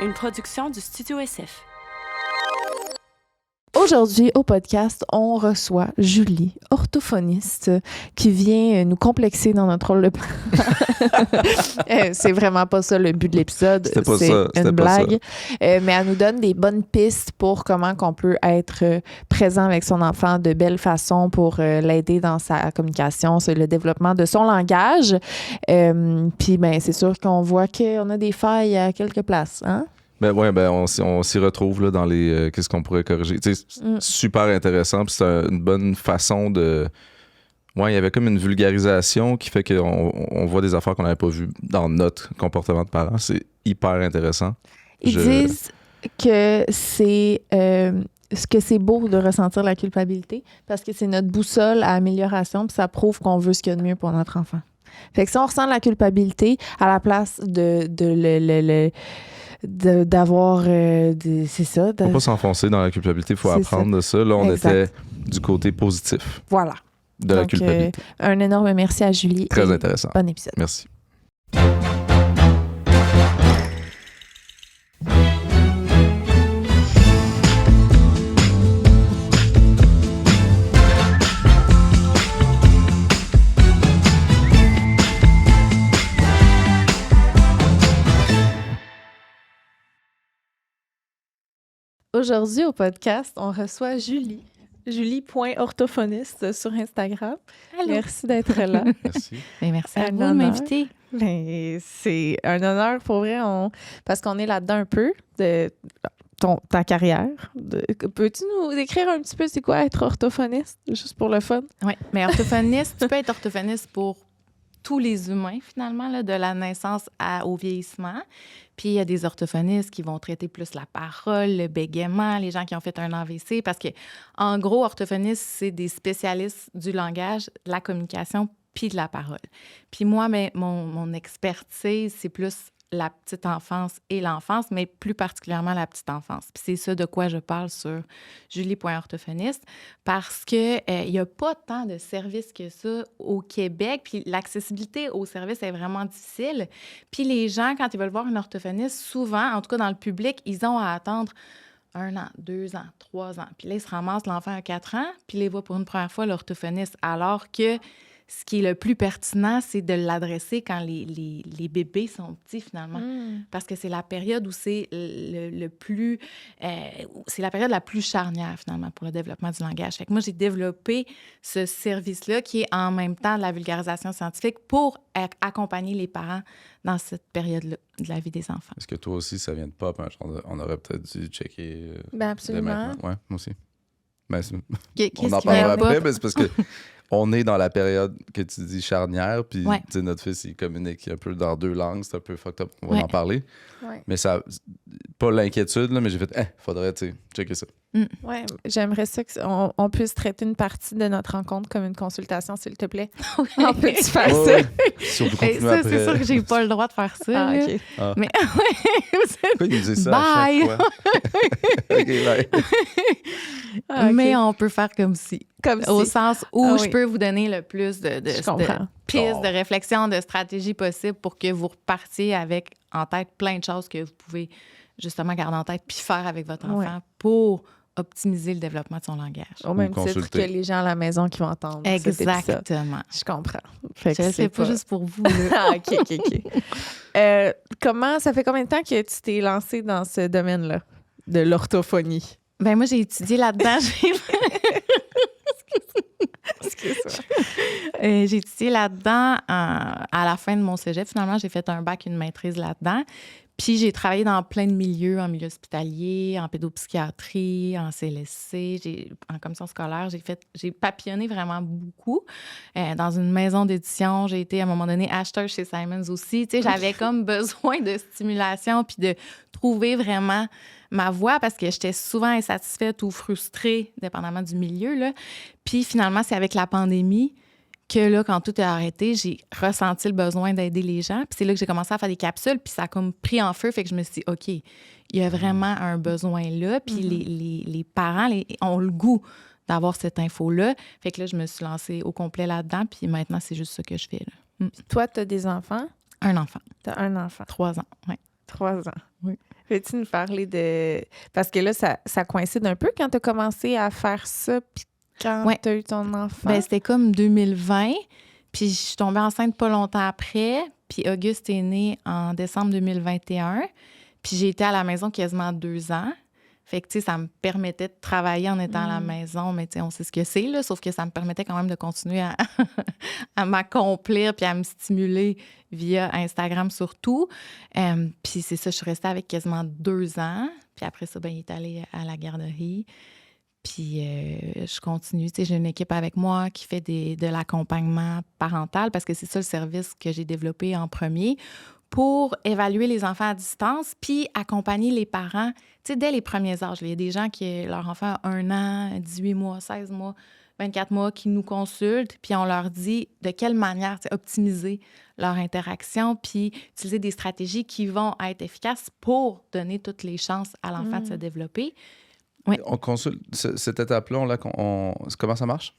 une production du Studio SF. Aujourd'hui, au podcast, on reçoit Julie, orthophoniste, qui vient nous complexer dans notre rôle de parent. C'est vraiment pas ça le but de l'épisode. C'était pas c'est ça, une c'était pas blague. Mais elle nous donne des bonnes pistes pour comment qu'on peut être présent avec son enfant de belle façon pour l'aider dans sa communication, sur le développement de son langage. Puis, c'est sûr qu'on voit qu'on a des failles à quelques places, hein? On s'y retrouve là, dans les qu'est-ce qu'on pourrait corriger. Super intéressant, puis c'est une bonne façon de... Ouais, il y avait comme une vulgarisation qui fait qu'on voit des affaires qu'on n'avait pas vues dans notre comportement de parents. C'est hyper intéressant. Ils disent que c'est beau de ressentir la culpabilité parce que c'est notre boussole à amélioration, puis ça prouve qu'on veut ce qu'il y a de mieux pour notre enfant. Fait que si on ressent la culpabilité à la place d'avoir c'est ça. Faut pas s'enfoncer dans la culpabilité, il faut apprendre de ça. Là, on était du côté positif. Voilà. De la culpabilité. Un énorme merci à Julie. Très intéressant. Bon épisode. Merci. Aujourd'hui, au podcast, on reçoit Julie. Julie.orthophoniste sur Instagram. Allô. Merci d'être là. Merci. Merci à vous honneur. de m'inviter. C'est un honneur pour vrai, parce qu'on est là-dedans un peu de ta carrière. Peux-tu nous décrire un petit peu c'est quoi être orthophoniste, juste pour le fun? Oui, mais orthophoniste, tu peux être orthophoniste pour tous les humains, finalement, là, de la naissance au vieillissement. Puis, il y a des orthophonistes qui vont traiter plus la parole, le bégaiement, les gens qui ont fait un AVC, parce que, en gros, orthophonistes, c'est des spécialistes du langage, de la communication, puis de la parole. Puis moi, mon expertise, c'est plus la petite enfance et l'enfance, mais plus particulièrement la petite enfance. Puis c'est ça de quoi je parle sur julie.orthophoniste, parce qu'il n'y a pas tant de services que ça au Québec, puis l'accessibilité aux services est vraiment difficile. Puis les gens, quand ils veulent voir une orthophoniste, souvent, en tout cas dans le public, ils ont à attendre 1 an, 2 ans, 3 ans. Puis là, ils se ramassent, l'enfant a 4 ans, puis ils les voient pour une première fois l'orthophoniste, alors que ce qui est le plus pertinent, c'est de l'adresser quand les bébés sont petits, finalement. Parce que c'est la période où c'est le plus... c'est la période la plus charnière, finalement, pour le développement du langage. Fait que moi, j'ai développé ce service-là qui est en même temps de la vulgarisation scientifique pour accompagner les parents dans cette période-là de la vie des enfants. Est-ce que toi aussi, ça vient de pop? Hein? On aurait peut-être dû checker Absolument. Oui, moi aussi. Qu'est-ce On en qui parlera vient après, pas? mais c'est parce que on est dans la période que tu dis charnière, puis Ouais. notre fils, il communique un peu dans 2 langues, c'est un peu fucked up, on va Ouais. en parler. Ouais. Mais ça, pas l'inquiétude, là, mais j'ai fait, faudrait, checker ça. Ouais, j'aimerais ça qu'on puisse traiter une partie de notre rencontre comme une consultation, s'il te plaît. On peut-tu faire ça? Ouais. Si on peut Et continuer ça, après. c'est sûr que j'ai pas le droit de faire ça. Ah, là. OK. Ah. Mais Pourquoi il nous dit ça Bye. à chaque fois? OK, bye. Ah, OK. Mais on peut faire comme si. Comme Au si. sens où Ah je oui. peux vous donner le plus de Je comprends. pistes, Oh. de réflexion, de stratégies possibles pour que vous repartiez avec en tête plein de choses que vous pouvez justement garder en tête puis faire avec votre enfant Ouais. pour optimiser le développement de son langage. Au même titre consulter. que les gens à la maison qui vont entendre cet épisode. Exactement. Je comprends. Fait que Je c'est sais pas juste pour vous. là. Ah, OK. Ça fait combien de temps que tu t'es lancé dans ce domaine-là de l'orthophonie? Ben moi, j'ai étudié là-dedans. J'ai étudié là-dedans à la fin de mon cégep. Finalement, j'ai fait un bac, une maîtrise là-dedans. Puis j'ai travaillé dans plein de milieux, en milieu hospitalier, en pédopsychiatrie, en CLSC, en commission scolaire. J'ai papillonné vraiment beaucoup. Dans une maison d'édition, j'ai été à un moment donné acheteur chez Simons aussi. Tu sais, j'avais comme besoin de stimulation puis de trouver vraiment ma voie parce que j'étais souvent insatisfaite ou frustrée, dépendamment du milieu, là. Puis finalement, c'est avec la pandémie que là, quand tout est arrêté, j'ai ressenti le besoin d'aider les gens. Puis c'est là que j'ai commencé à faire des capsules, puis ça a comme pris en feu. Fait que je me suis dit, OK, il y a vraiment un besoin là. Puis les parents ont le goût d'avoir cette info-là. Fait que là, je me suis lancée au complet là-dedans. Puis maintenant, c'est juste ça que je fais, là. Toi, tu as des enfants? Un enfant. Tu as un enfant. 3 ans, oui. 3 ans. Oui. Veux-tu nous parler de... Parce que là, ça coïncide un peu quand tu as commencé à faire ça, puis quand Ouais. tu as eu ton enfant. Ben, c'était comme 2020, puis je suis tombée enceinte pas longtemps après, puis Auguste est né en décembre 2021, puis j'ai été à la maison quasiment 2 ans. Fait que, tu sais, ça me permettait de travailler en étant à la maison, mais tu sais, on sait ce que c'est, là, sauf que ça me permettait quand même de continuer à, à m'accomplir puis à me stimuler via Instagram surtout. Puis c'est ça, je suis restée avec quasiment 2 ans. Puis après ça, ben, il est allé à la garderie. Puis je continue. Tu sais, j'ai une équipe avec moi qui fait de l'accompagnement parental parce que c'est ça le service que j'ai développé en premier pour évaluer les enfants à distance puis accompagner les parents, tu sais, dès les premiers âges. Il y a des gens qui, leur enfant a 1 an, 18 mois, 16 mois, 24 mois, qui nous consultent, puis on leur dit de quelle manière optimiser leur interaction, puis utiliser des stratégies qui vont être efficaces pour donner toutes les chances à l'enfant de se développer. Oui. On consulte cette étape-là, comment ça marche?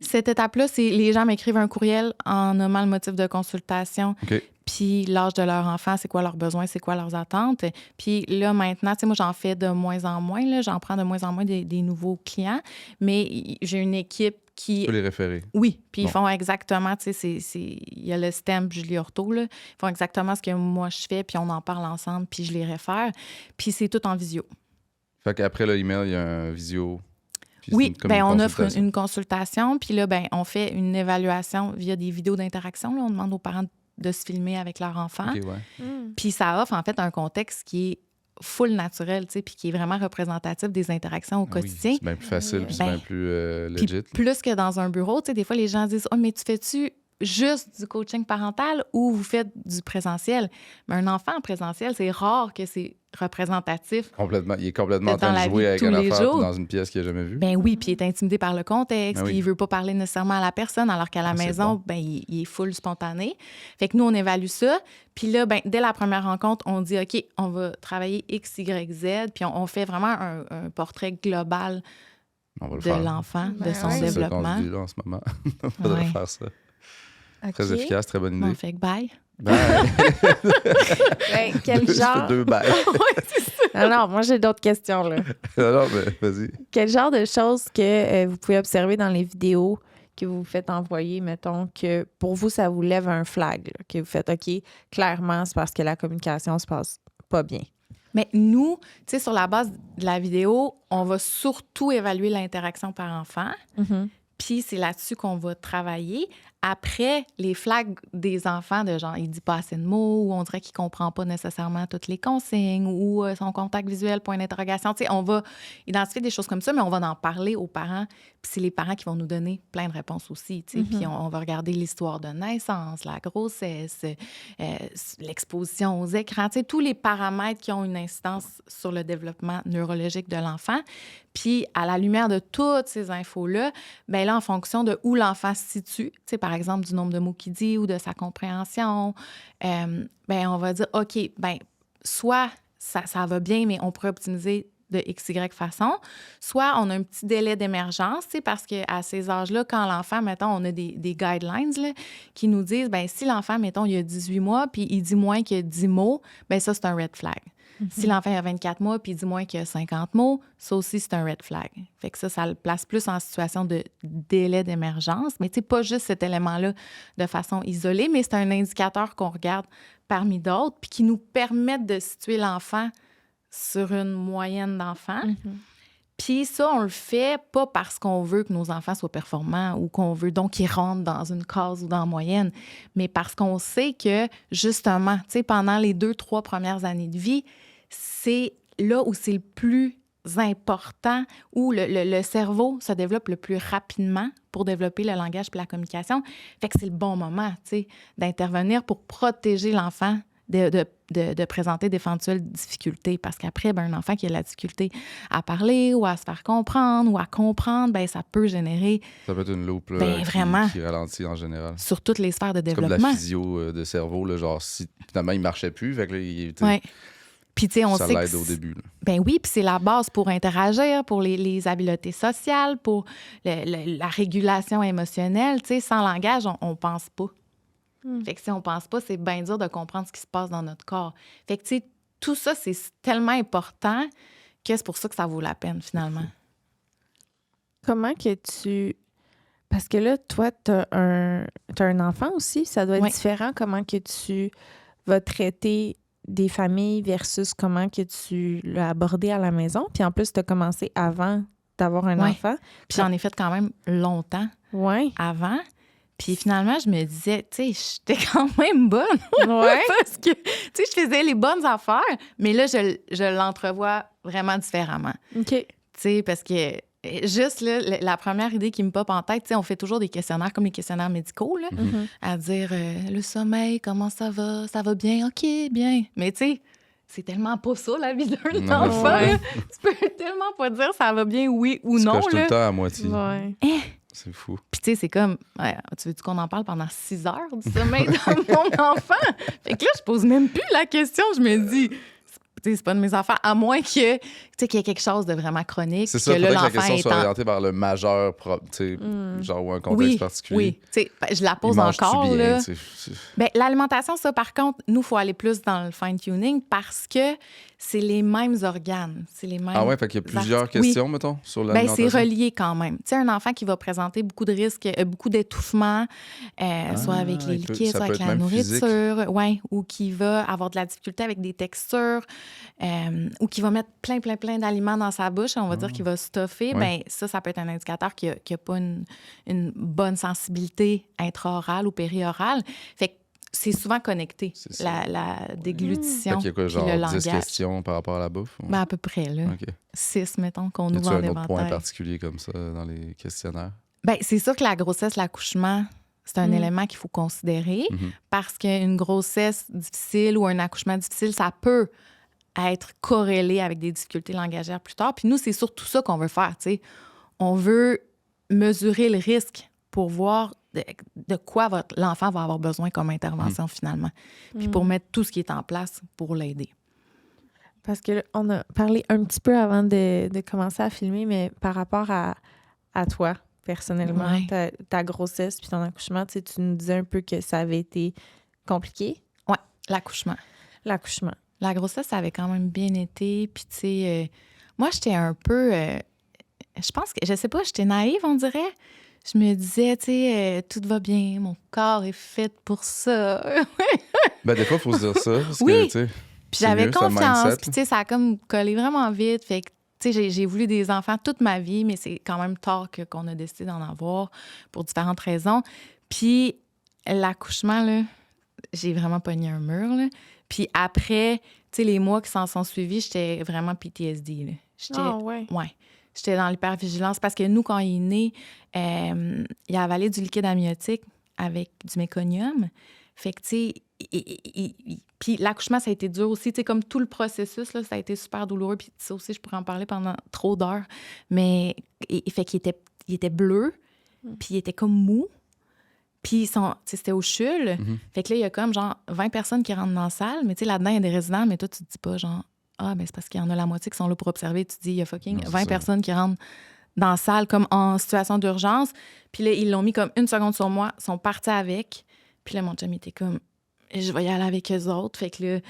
Cette étape-là, c'est les gens m'écrivent un courriel en nommant le motif de consultation, OK. puis l'âge de leur enfant, c'est quoi leurs besoins, c'est quoi leurs attentes. Puis là, maintenant, tu sais, moi, j'en fais de moins en moins, là, j'en prends de moins en moins des nouveaux clients, mais j'ai une équipe qui... Tu peux les référer. Oui, puis Bon. ils font exactement, tu sais, il y a le stamp Julie Horto, là, ils font exactement ce que moi je fais, puis on en parle ensemble, puis je les réfère, puis c'est tout en visio. Fait qu'après l'email, il y a un visio. Puis Oui, c'est comme ben une on offre consultation. une consultation, puis là, ben on fait une évaluation via des vidéos d'interaction. Là, on demande aux parents de se filmer avec leur enfant. OK, ouais. Puis ça offre en fait un contexte qui est full naturel, tu sais, puis qui est vraiment représentatif des interactions au Ah oui, quotidien. c'est bien plus facile, puis c'est Ben, bien plus Puis legit. plus que dans un bureau, tu sais, des fois, les gens disent « Oh, mais tu fais-tu juste du coaching parental ou vous faites du présentiel? » Mais un enfant en présentiel, c'est rare que c'est représentatif. Complètement. Il est complètement en Dans train la de jouer vie de avec tous une les affaire jours. puis dans une pièce qu'il n'a jamais vue. Ben oui, puis il est intimidé par le contexte, Ben oui. puis il veut pas parler nécessairement à la personne, alors qu'à la c'est maison, bon. ben il est full spontané. Fait que nous, on évalue ça. Puis là, ben dès la première rencontre, on dit, OK, on va travailler X, Y, Z, puis on fait vraiment un portrait global On va le de faire. l'enfant, de Ben son ouais. C'est ça qu'on développement. se dit là en ce moment. On faudrait Ouais. faire ça. OK. Très efficace, très bonne Bon, idée. fait que bye. Bye. Ben, quel Je fais genre... 2 bails. Non, moi, j'ai d'autres questions, là. Alors, ben, vas-y. Quel genre de choses que vous pouvez observer dans les vidéos que vous vous faites envoyer, mettons, que pour vous, ça vous lève un flag, là, que vous faites, OK, clairement, c'est parce que la communication se passe pas bien. Mais nous, tu sais, sur la base de la vidéo, on va surtout évaluer l'interaction par enfant. Puis c'est là-dessus qu'on va travailler. Après, les flags des enfants de genre, il dit pas assez de mots, ou on dirait qu'il comprend pas nécessairement toutes les consignes, ou son contact visuel, point d'interrogation. Tu sais, on va identifier des choses comme ça, mais on va en parler aux parents. Puis c'est les parents qui vont nous donner plein de réponses aussi. Tu sais. Puis on va regarder l'histoire de naissance, la grossesse, l'exposition aux écrans, tu sais, tous les paramètres qui ont une incidence sur le développement neurologique de l'enfant. Puis, à la lumière de toutes ces infos-là, bien là, en fonction de où l'enfant se situe, tu sais, par exemple, du nombre de mots qu'il dit ou de sa compréhension, bien, on va dire, OK, bien, soit ça va bien, mais on pourrait optimiser de XY façon, soit on a un petit délai d'émergence, tu sais, parce qu'à ces âges-là, quand l'enfant, mettons, on a des guidelines là, qui nous disent, bien, si l'enfant, mettons, il a 18 mois, puis il dit moins que 10 mots, bien, ça, c'est un red flag. Si l'enfant a 24 mois puis il dit moins que 50 mots, ça aussi, c'est un red flag. Fait que ça le place plus en situation de délai d'émergence. Mais tu sais, pas juste cet élément-là de façon isolée, mais c'est un indicateur qu'on regarde parmi d'autres puis qui nous permettent de situer l'enfant sur une moyenne d'enfants. Puis ça, on le fait pas parce qu'on veut que nos enfants soient performants ou qu'on veut donc qu'ils rentrent dans une case ou dans la moyenne, mais parce qu'on sait que, justement, tu sais, pendant les 2-3 premières années de vie, c'est là où c'est le plus important, où le cerveau se développe le plus rapidement pour développer le langage et la communication. Fait que c'est le bon moment, tu sais, d'intervenir pour protéger l'enfant de présenter d'éventuelles difficultés. Parce qu'après, ben, un enfant qui a de la difficulté à parler ou à se faire comprendre ou à comprendre, ben, ça peut générer... Ça peut être une loupe là, Ben, vraiment. qui ralentit en général. sur toutes les sphères de C'est comme de développement. la physio de cerveau, là, genre si finalement il marchait plus, fait que là, tu sais, Ouais. Puis, tu sais, on ça sait que l'aide au début. Là. ben oui, puis c'est la base pour interagir, pour les habiletés sociales, pour la régulation émotionnelle. Tu sais, sans langage, on pense pas. Fait que si on pense pas, c'est bien dur de comprendre ce qui se passe dans notre corps. Fait que, tu sais, tout ça, c'est tellement important que c'est pour ça que ça vaut la peine, finalement. Comment que tu... Parce que là, toi, t'as un enfant aussi. Ça doit être différent. Comment que tu vas traiter des familles versus comment que tu l'as abordé à la maison. Puis en plus, tu as commencé avant d'avoir un enfant. Puis j'en ai fait quand même longtemps avant. Puis finalement, je me disais, tu sais, j'étais quand même bonne. Parce que, tu sais, je faisais les bonnes affaires. Mais là, je l'entrevois vraiment différemment. OK. Tu sais, parce que juste là, la première idée qui me pop en tête, tu sais, on fait toujours des questionnaires comme les questionnaires médicaux, là, à dire le sommeil, comment ça va? Ça va bien? OK, bien. Mais tu sais, c'est tellement pas ça, la vie d'un enfant. Là. Tu peux tellement pas dire ça va bien, oui ou non. Tu coches tout le temps à moitié. Ouais. C'est fou. Puis tu sais, c'est comme, tu veux-tu qu'on en parle pendant 6 heures du sommeil de mon enfant? Fait que là, je pose même plus la question. Je me dis... c'est pas de mes affaires, à moins qu'il y ait quelque chose de vraiment chronique. C'est ça, que là, que la l'enfant question est soit orientée vers le majeur, genre ou un contexte particulier. Oui, je la pose encore. Bien, là. Ben, l'alimentation, ça, par contre, nous, il faut aller plus dans le fine-tuning parce que c'est les mêmes organes. C'est les mêmes. Ah ouais, fait qu'il y a plusieurs questions, mettons, sur l'alimentation. Ben, c'est relié quand même. Tu sais, un enfant qui va présenter beaucoup de risques, beaucoup d'étouffement, soit avec les liquides, soit avec la nourriture, ou qui va avoir de la difficulté avec des textures, ou qui va mettre plein d'aliments dans sa bouche, on va dire qu'il va stuffer, ben ça peut être un indicateur qu'il n'y a pas une bonne sensibilité intra-orale ou péri-orale. Fait que c'est souvent connecté, la déglutition Fait qu'il y a quoi, genre le langage. 10 questions par rapport à la bouffe? Ou... Ben, à peu près, là. 6, mettons, qu'on ouvre en un des autre point particulier comme ça dans les questionnaires? Ben, c'est sûr que la grossesse, l'accouchement, c'est un élément qu'il faut considérer parce qu'une grossesse difficile ou un accouchement difficile, ça peut être corrélé avec des difficultés langagières plus tard. Puis nous, c'est surtout ça qu'on veut faire, tu sais. On veut mesurer le risque pour voir de quoi l'enfant va avoir besoin comme intervention finalement. Puis pour mettre tout ce qui est en place pour l'aider. Parce que là, on a parlé un petit peu avant de commencer à filmer, mais par rapport à toi, personnellement, ta grossesse puis ton accouchement, tu nous disais un peu que ça avait été compliqué. Oui, l'accouchement. La grossesse, ça avait quand même bien été. Puis, tu sais, moi, j'étais un peu... je pense que, je sais pas, j'étais naïve, on dirait. Je me disais, tu sais, tout va bien, mon corps est fait pour ça. Ben, des fois, il faut se dire ça. Parce que, tu sais, puis j'avais confiance. Puis, tu sais, ça a comme collé vraiment vite. Fait que, tu sais, j'ai voulu des enfants toute ma vie, mais c'est quand même tard qu'on a décidé d'en avoir pour différentes raisons. Puis, l'accouchement, là, j'ai vraiment pogné un mur, là. Puis après, tu sais, les mois qui s'en sont suivis, j'étais vraiment PTSD, là. J'étais dans l'hypervigilance parce que nous, quand il est né, il a avalé du liquide amniotique avec du méconium. Fait que, tu sais, puis l'accouchement, ça a été dur aussi. Tu sais, comme tout le processus, là, ça a été super douloureux. Puis ça aussi, je pourrais en parler pendant trop d'heures. Mais, fait qu'il était bleu, puis il était comme mou. Puis c'était au CHUL. Fait que là, il y a comme genre 20 personnes qui rentrent dans la salle. Mais tu sais, là-dedans, il y a des résidents. Mais toi, tu te dis pas genre, ben c'est parce qu'il y en a la moitié qui sont là pour observer. Tu te dis, il y a fucking 20 personnes qui rentrent dans la salle comme en situation d'urgence. Puis là, ils l'ont mis comme 1 seconde sur moi. Ils sont partis avec. Puis là, mon chum était comme, je vais y aller avec eux autres. Fait que là, tu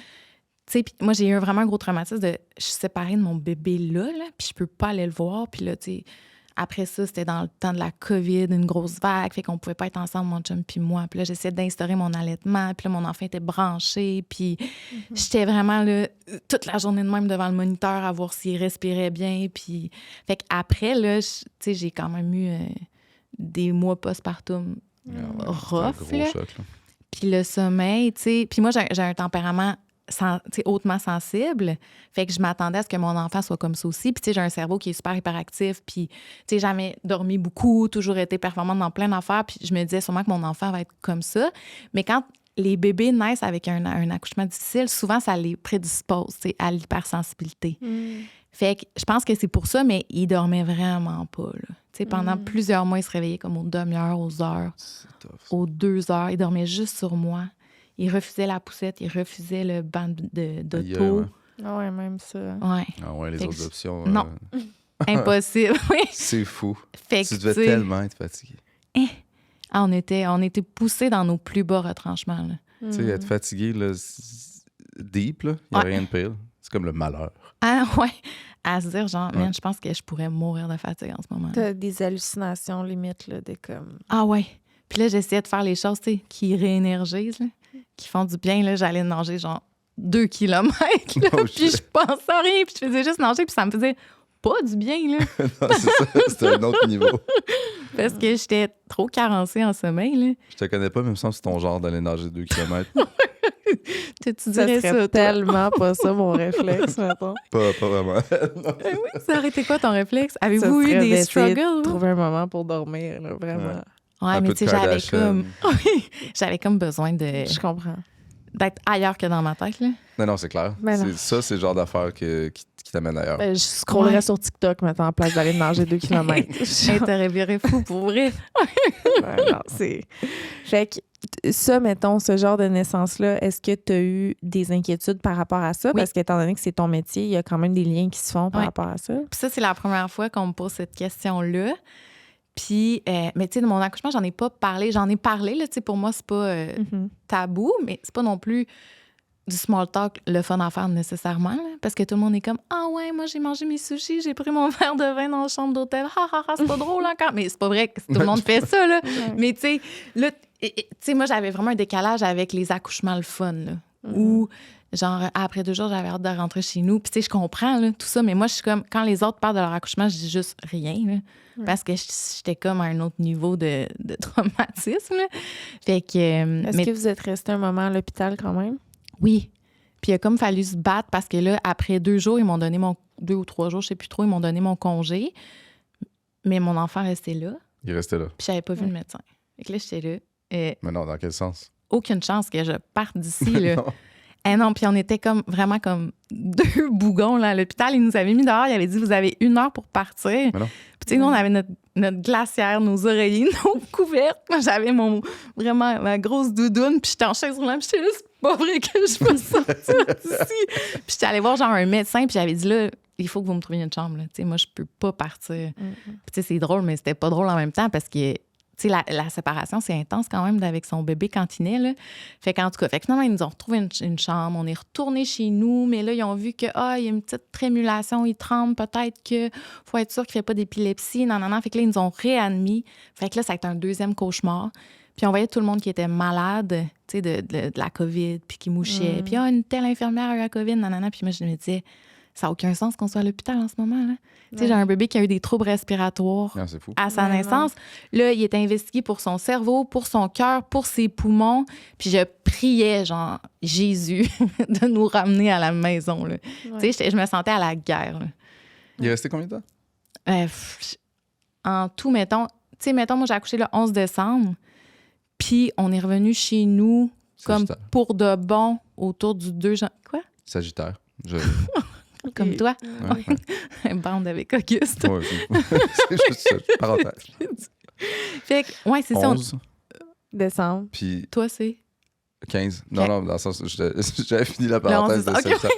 sais, moi, j'ai eu vraiment un gros traumatisme je suis séparée de mon bébé là, puis je peux pas aller le voir. Puis là, tu sais, après ça, c'était dans le temps de la COVID, une grosse vague, fait qu'on pouvait pas être ensemble, mon chum puis moi. Puis là, j'essayais d'instaurer mon allaitement, puis là, mon enfant était branché, puis j'étais vraiment là, toute la journée de même devant le moniteur à voir s'il respirait bien, puis... Fait qu'après, là, tu sais, j'ai quand même eu des mois postpartum rough, là. Choc, là. Puis le sommeil, tu sais... Puis moi, j'ai un tempérament hautement sensible. Fait que je m'attendais à ce que mon enfant soit comme ça aussi. Puis, tu sais, j'ai un cerveau qui est super hyperactif. Puis, tu sais, jamais dormi beaucoup, toujours été performante dans plein d'affaires. Puis, je me disais sûrement que mon enfant va être comme ça. Mais quand les bébés naissent avec un accouchement difficile, souvent, ça les prédispose, tu sais, à l'hypersensibilité. Fait que je pense que c'est pour ça, mais il dormait vraiment pas, là. Tu sais, pendant plusieurs mois, il se réveillait comme aux demi-heures, aux heures, aux 2 heures. Il dormait juste sur moi. Il refusait la poussette, il refusait le banc d'auto. Ah ouais, même ça. Ouais. Ah ouais, les autres options. Non. Impossible, oui. C'est fou. Fait tu que, devais tellement être fatigué. On était poussés dans nos plus bas retranchements, là. Tu sais, être fatigué, là, deep, là. Il n'y a Ouais. rien de pire. C'est comme le malheur. Ah, ouais. À se dire, genre, Ouais. man, je pense que je pourrais mourir de fatigue en ce moment. T'as des hallucinations limite, là, des comme... Ah, ouais. Puis là, j'essayais de faire les choses, tu sais, qui réénergisent, là, qui font du bien. Là, j'allais nager, genre, 2 kilomètres. Là, Oh, puis je pensais à rien. Puis je faisais juste nager. Puis ça me faisait pas du bien, là. Non, c'est ça. C'était un autre niveau. Parce que j'étais trop carencée en sommeil, là. Je te connais pas, mais il me semble que c'est ton genre d'aller nager 2 km. Tu Ça dirais serait ça, toi? tellement pas ça, mon réflexe, mettons. Pas vraiment. Eh oui, ça aurait été quoi ton réflexe? Ça Avez-vous eu serait des d'essayer struggles? vous? Trouver un moment pour dormir, là, vraiment. Ouais, Un mais peu tu de sais, j'avais Kardashian. comme... j'avais comme besoin Je comprends. d'être ailleurs que dans ma tête, là. Non, c'est clair. Ben non. C'est le genre d'affaire qui t'amène ailleurs. Ben, je scrollerais Ouais. sur TikTok maintenant en place d'aller nager 2 km. Hey, t'aurais viré fou pour vrai. Ouais, non, c'est... Fait que ça, mettons, ce genre de naissance-là, est-ce que tu as eu des inquiétudes par rapport à ça? Oui. Parce qu'étant donné que c'est ton métier, il y a quand même des liens qui se font par Ouais. rapport à ça. Puis ça, c'est la première fois qu'on me pose cette question-là. Puis, mais tu sais, de mon accouchement, j'en ai pas parlé. J'en ai parlé, là, tu sais, pour moi, c'est pas tabou, mais c'est pas non plus du small talk, le fun à faire nécessairement, là, parce que tout le monde est comme « Ah ouais, moi, j'ai mangé mes sushis, j'ai pris mon verre de vin dans la chambre d'hôtel. Ha, ha, ha, c'est pas drôle encore. » Mais c'est pas vrai que tout le monde fait ça, là. Mais tu sais, là, tu sais, moi, j'avais vraiment un décalage avec les accouchements le fun, là, où, genre, après 2 jours, j'avais hâte de rentrer chez nous. Puis tu sais, je comprends, là, tout ça, mais moi, je suis comme, quand les autres parlent de leur accouchement, je dis juste rien, là, parce que j'étais comme à un autre niveau de traumatisme, là. Fait que... Est-ce mais que vous êtes resté un moment à l'hôpital quand même? oui. Puis il a comme fallu se battre parce que là, après 2 jours, ils m'ont donné 2 ou 3 jours, je sais plus trop, ils m'ont donné mon congé. Mais mon enfant restait là. Il restait là. Puis j'avais pas vu le médecin. Fait que là, j'étais là. Mais non, dans quel sens? Aucune chance que je parte d'ici, là. Non. Eh non, puis on était comme vraiment comme 2 bougons là, à l'hôpital. Ils nous avaient mis dehors. Ils avaient dit, vous avez 1 heure pour partir. Mais non. Puis tu sais, nous, on avait notre glacière, nos oreillers, nos couvertes. Moi, j'avais ma grosse doudoune. Puis j'étais en chaise roulante. Puis j'étais là, c'est pas vrai que je peux sortir d'ici. Puis j'étais allée voir genre un médecin. Puis j'avais dit, là, il faut que vous me trouviez une chambre. Là. Tu sais, moi, je peux pas partir. Puis tu sais, c'est drôle, mais c'était pas drôle en même temps parce que... Tu sais, la séparation, c'est intense quand même avec son bébé quand il naît, là. Fait qu'en tout cas, finalement, ils nous ont retrouvé une chambre. On est retourné chez nous, mais là, ils ont vu que, il y a une petite trémulation, il tremble, peut-être que faut être sûr qu'il n'y ait pas d'épilepsie, non. Fait que là, ils nous ont réadmis. Fait que là, ça a été un 2e cauchemar. Puis on voyait tout le monde qui était malade, tu sais, de la COVID, puis qui mouchait. Puis, une telle infirmière a eu la COVID, non. Puis moi, je me disais, ça n'a aucun sens qu'on soit à l'hôpital en ce moment, là. Tu sais, j'ai un bébé qui a eu des troubles respiratoires Non, c'est fou. à sa naissance. Là, il était investigué pour son cerveau, pour son cœur, pour ses poumons. Puis je priais, genre, Jésus, de nous ramener à la maison, là. Tu sais, je me sentais à la guerre, là. Il est resté combien de temps? En tout, mettons, moi, j'ai accouché le 11 décembre. Puis on est revenu chez nous comme Sagittaire. pour de bon autour du 2 janvier. Quoi? Sagittaire. Comme toi? Ouais. Bande avec Auguste. Ouais, c'est juste ça. Parenthèse. Fait que, ouais, c'est ça. 11, Décembre. puis Toi, c'est... 15. Non, dans le sens où j'avais fini la Le 11, parenthèse de c'est ça. Sagittaire.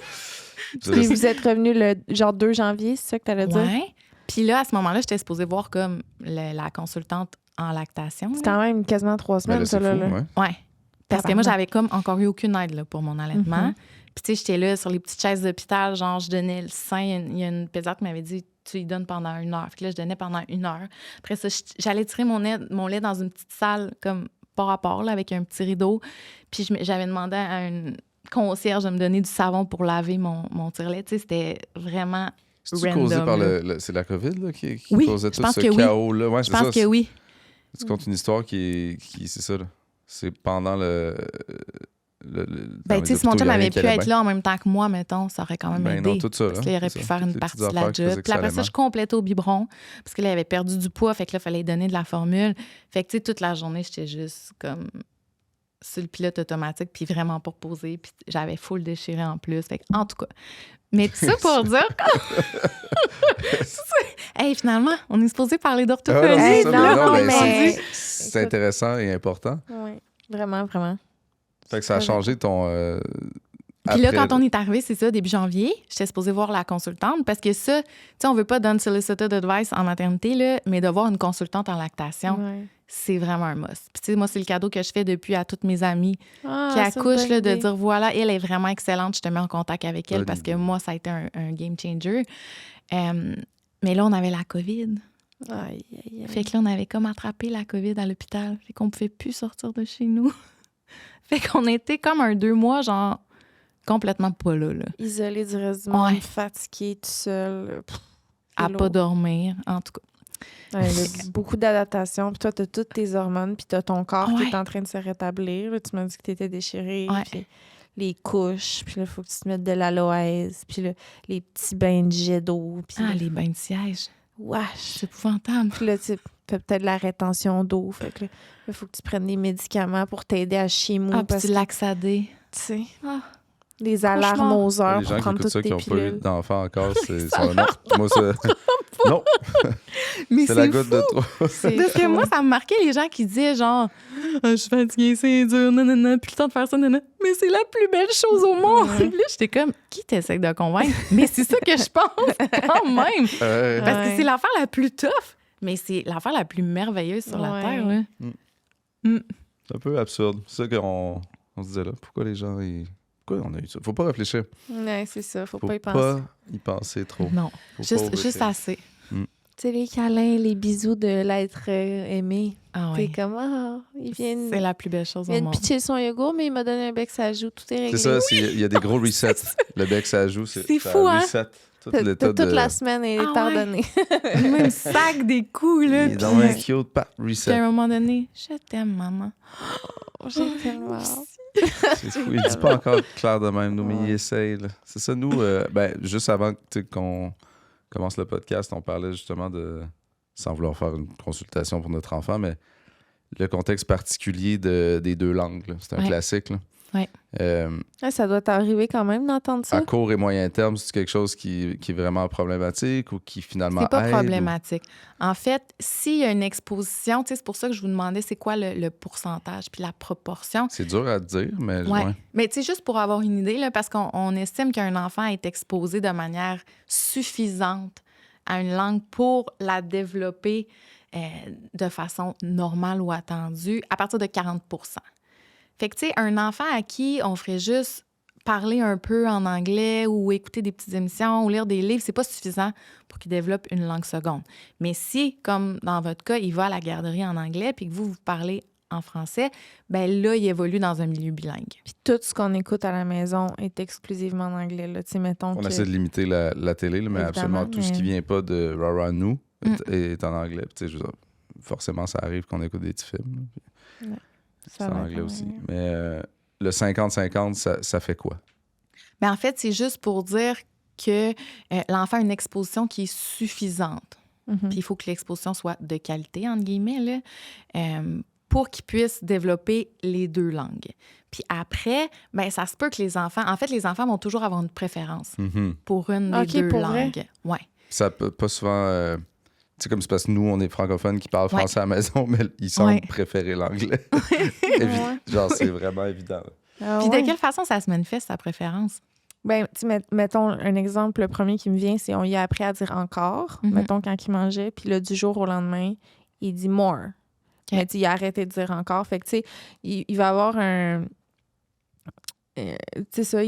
Puis vous êtes revenu le genre 2 janvier, c'est ça que tu allais dire? Ouais. Puis là, à ce moment-là, j'étais supposée voir comme la consultante en lactation. C'est là. quand même quasiment 3 Mais semaines, là, ça, c'est là. fou, là. ouais. Ouais. Parce que moi, Tabarnak. j'avais comme encore eu aucune aide là, pour mon allaitement. Mhm. Puis tu sais, j'étais là sur les petites chaises d'hôpital, genre je donnais le sein. Il y a une pédiatre qui m'avait dit, tu y donnes pendant 1 heure. Fait que là, je donnais pendant 1 heure. Après ça, j'allais tirer mon lait dans une petite salle comme par rapport, là, avec un petit rideau. Puis j'avais demandé à une concierge de me donner du savon pour laver mon tire-lait. Tu sais, c'était vraiment C'est-tu random. causé par là. c'est la COVID là, qui Oui, causait je tout pense ce que oui. chaos-là? Ouais, Je pense que oui. Tu comptes une histoire qui c'est ça, là. C'est pendant le Ben, tu sais, si mon chum avait pu être là en même temps que moi, mettons, ça aurait quand même Ben aidé. non, tout ça. Parce qu'il aurait pu faire une partie de la job. job. Puis après ça, je complétais au biberon. Parce que là, il avait perdu du poids. Fait que là, il fallait lui donner de la formule. Fait que, tu sais, toute la journée, j'étais juste comme sur le pilote automatique, puis vraiment pas reposé. Puis j'avais full déchiré en plus. Fait que, en tout cas. Mais tout ça pour dire hey, finalement, on est supposé parler d'orthophonie. Hey, non, mais- c'est intéressant et important. Oui, vraiment, vraiment. Fait que ça a changé ton Puis là, après, quand on est arrivé, c'est ça, début janvier, j'étais supposée voir la consultante parce que ça, tu sais, on veut pas d'unsolicited advice en maternité, là, mais de voir une consultante en lactation, Ouais. c'est vraiment un must. Puis tu sais, moi, c'est le cadeau que je fais depuis à toutes mes amies Ah, qui c'est une accouchent, bonne là, de idée. dire, voilà, elle est vraiment excellente, je te mets en contact avec elle Bonne parce que idée. moi, ça a été un game changer. Mais là, on avait la COVID. Aïe, aïe, aïe. Fait que là, on avait comme attrapé la COVID à l'hôpital. Fait qu'on pouvait plus sortir de chez nous. Fait qu'on était comme 2 mois, genre, complètement pas là. Isolé du reste du monde, Ouais. fatigué, tout seul. À pas dormir, en tout cas. Ouais, là, beaucoup d'adaptation. Puis toi, t'as toutes tes hormones, puis t'as ton corps qui Ouais. est en train de se rétablir. Là, tu m'as dit que t'étais déchirée. Ouais. Puis les couches, puis là, il faut que tu te mettes de l'aloès. Puis là, les petits bains de jet d'eau. Puis Ah, là, les bains de siège. wesh. C'est épouvantable. Puis là, tu fais peut-être de la rétention d'eau. Fait que là, il faut que tu prennes des médicaments pour t'aider à chier mou. Ah, puis parce du que, laxadé. tu sais, Ah. des alarmes aux heures les pour gens qui prendre écoutent toutes ça, tes qui n'ont pas eu pilules. d'enfant encore, c'est non. Moi, non, Mais c'est la goutte de trop. C'est Parce que fou. moi, ça me marquait les gens qui disaient genre ah, je suis fatiguée, c'est dur, nanana, plus le temps de faire ça, nanana. Mais c'est la plus belle chose au monde. Puis là, j'étais comme, qui t'essaie de convaincre? Mais c'est ça que je pense quand même. Parce que Ouais. c'est l'affaire la plus tough, mais c'est l'affaire la plus merveilleuse sur la Ouais. Terre. Là. C'est un peu absurde. C'est ça qu'on se disait là. Pourquoi les gens... Pourquoi on a eu ça? Faut pas réfléchir. Ouais, c'est ça. Faut Faut pas y penser. pas y penser trop. Non, Faut pas juste overthink. assez. Tu sais, les câlins, les bisous de l'être aimé. Ah T'es ouais. comme, il vient C'est la plus belle chose il au vient de monde. pitcher son yogourt, mais il m'a donné un bec, ça joue, tout est réglé. C'est ça, il y a des gros resets. Le bec, ça joue. C'est ça fou, hein? reset tout T'as l'état toute de... la semaine est Ah ouais. pardonnée. Même sac des coups, là. Il est Puis dans un cute, pat, puis à reset. un moment donné, je t'aime, maman. J'ai tellement hâte. C'est fou. Il dit pas encore clair de même, nous, mais il essaye. Là. C'est ça, nous, juste avant qu'on commence le podcast, on parlait justement de, sans vouloir faire une consultation pour notre enfant, mais le contexte particulier des 2 langues. là. C'est un Ouais. classique. Là. Ouais. Ouais, ça doit t'arriver quand même d'entendre ça. À court et moyen terme, c'est quelque chose qui est vraiment problématique ou qui finalement C'est pas aide, problématique. En fait, s'il y a une exposition, tu sais, c'est pour ça que je vous demandais c'est quoi le pourcentage puis la proportion. C'est dur à dire, mais Ouais. ouais. Mais tu sais, juste pour avoir une idée, là, parce qu'on estime qu'un enfant est exposé de manière suffisante à une langue pour la développer de façon normale ou attendue à partir de 40 %. Fait que, tu sais, un enfant à qui on ferait juste parler un peu en anglais ou écouter des petites émissions ou lire des livres, c'est pas suffisant pour qu'il développe une langue seconde. Mais si, comme dans votre cas, il va à la garderie en anglais puis que vous parlez en français, ben là, il évolue dans un milieu bilingue. Puis tout ce qu'on écoute à la maison est exclusivement en anglais. Là. Tu sais, mettons On que... essaie de limiter la télé, là, mais Évidemment, absolument tout ce qui mais- vient pas de Rara Nou est en anglais. Puis, tu sais, je veux dire, forcément, ça arrive qu'on écoute des petits films. là, puis c'est Ça en va anglais quand aussi. même. Mais le 50-50, ça fait quoi? Ben, en fait, c'est juste pour dire que l'enfant a une exposition qui est suffisante. Mhm. Puis il faut que l'exposition soit de qualité, entre guillemets, là, pour qu'ils puissent développer les 2 langues. Puis après, ben ça se peut que les enfants... En fait, les enfants vont toujours avoir une préférence Mhm. pour une des OK, 2 pour vrai? langues. Ouais. Ça peut pas souvent... tu sais, comme c'est parce que nous, on est francophones qui parlent français à la maison, mais ils semblent Ouais. préférer l'anglais. Ouais. Genre, c'est vraiment évident. Ah Puis ouais. de quelle façon ça se manifeste, sa préférence? Ben, tu sais, mettons un exemple, le premier qui me vient, c'est on y a appris à dire encore, Mhm. mettons quand il mangeait, puis là, du jour au lendemain, il dit more. Mais tu sais, il a arrêté de dire encore. Fait que, tu sais, il va avoir un... tu sais ça,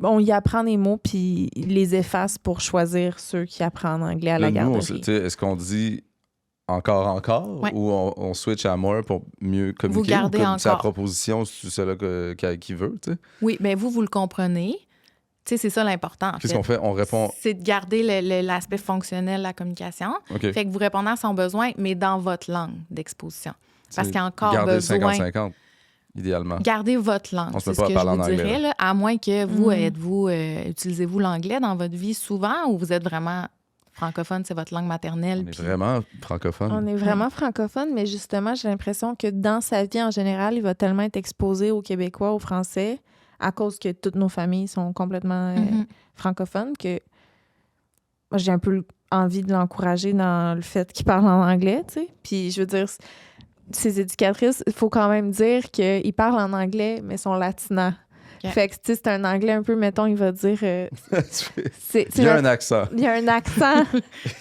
on y apprend des mots, puis il les efface pour choisir ceux qui apprennent en anglais à la Là, nous, garderie. tu sais, est-ce qu'on dit encore Ouais. ou on switch à more pour mieux communiquer? Vous gardez ou comme c'est la encore. proposition, c'est celle-là qui veut, tu sais? Oui, bien vous le comprenez. Tu sais, c'est ça l'important, en Qu'est-ce fait. qu'on fait? On répond... C'est de garder l'aspect fonctionnel de la communication. OK. Fait que vous répondez à son besoin, mais dans votre langue d'exposition. Parce C'est qu'il y a encore garder besoin... 50-50, idéalement. Gardez votre langue. On se met C'est pas ce à que je parler vous en anglais, dirais, là, à moins que vous, utilisez-vous l'anglais dans votre vie souvent ou vous êtes vraiment francophone, c'est votre langue maternelle. On est puis- vraiment francophone. On est vraiment francophone, mais justement, j'ai l'impression que dans sa vie en général, il va tellement être exposé aux Québécois, aux Français, à cause que toutes nos familles sont complètement francophones, que moi, j'ai un peu envie de l'encourager dans le fait qu'il parle en anglais, tu sais. Puis, je veux dire, ces éducatrices, il faut quand même dire qu'ils parlent en anglais, mais sont latinas. Ok. Fait que, tu sais, c'est un anglais un peu, mettons, il va dire... Il y a un accent. Il y a un accent.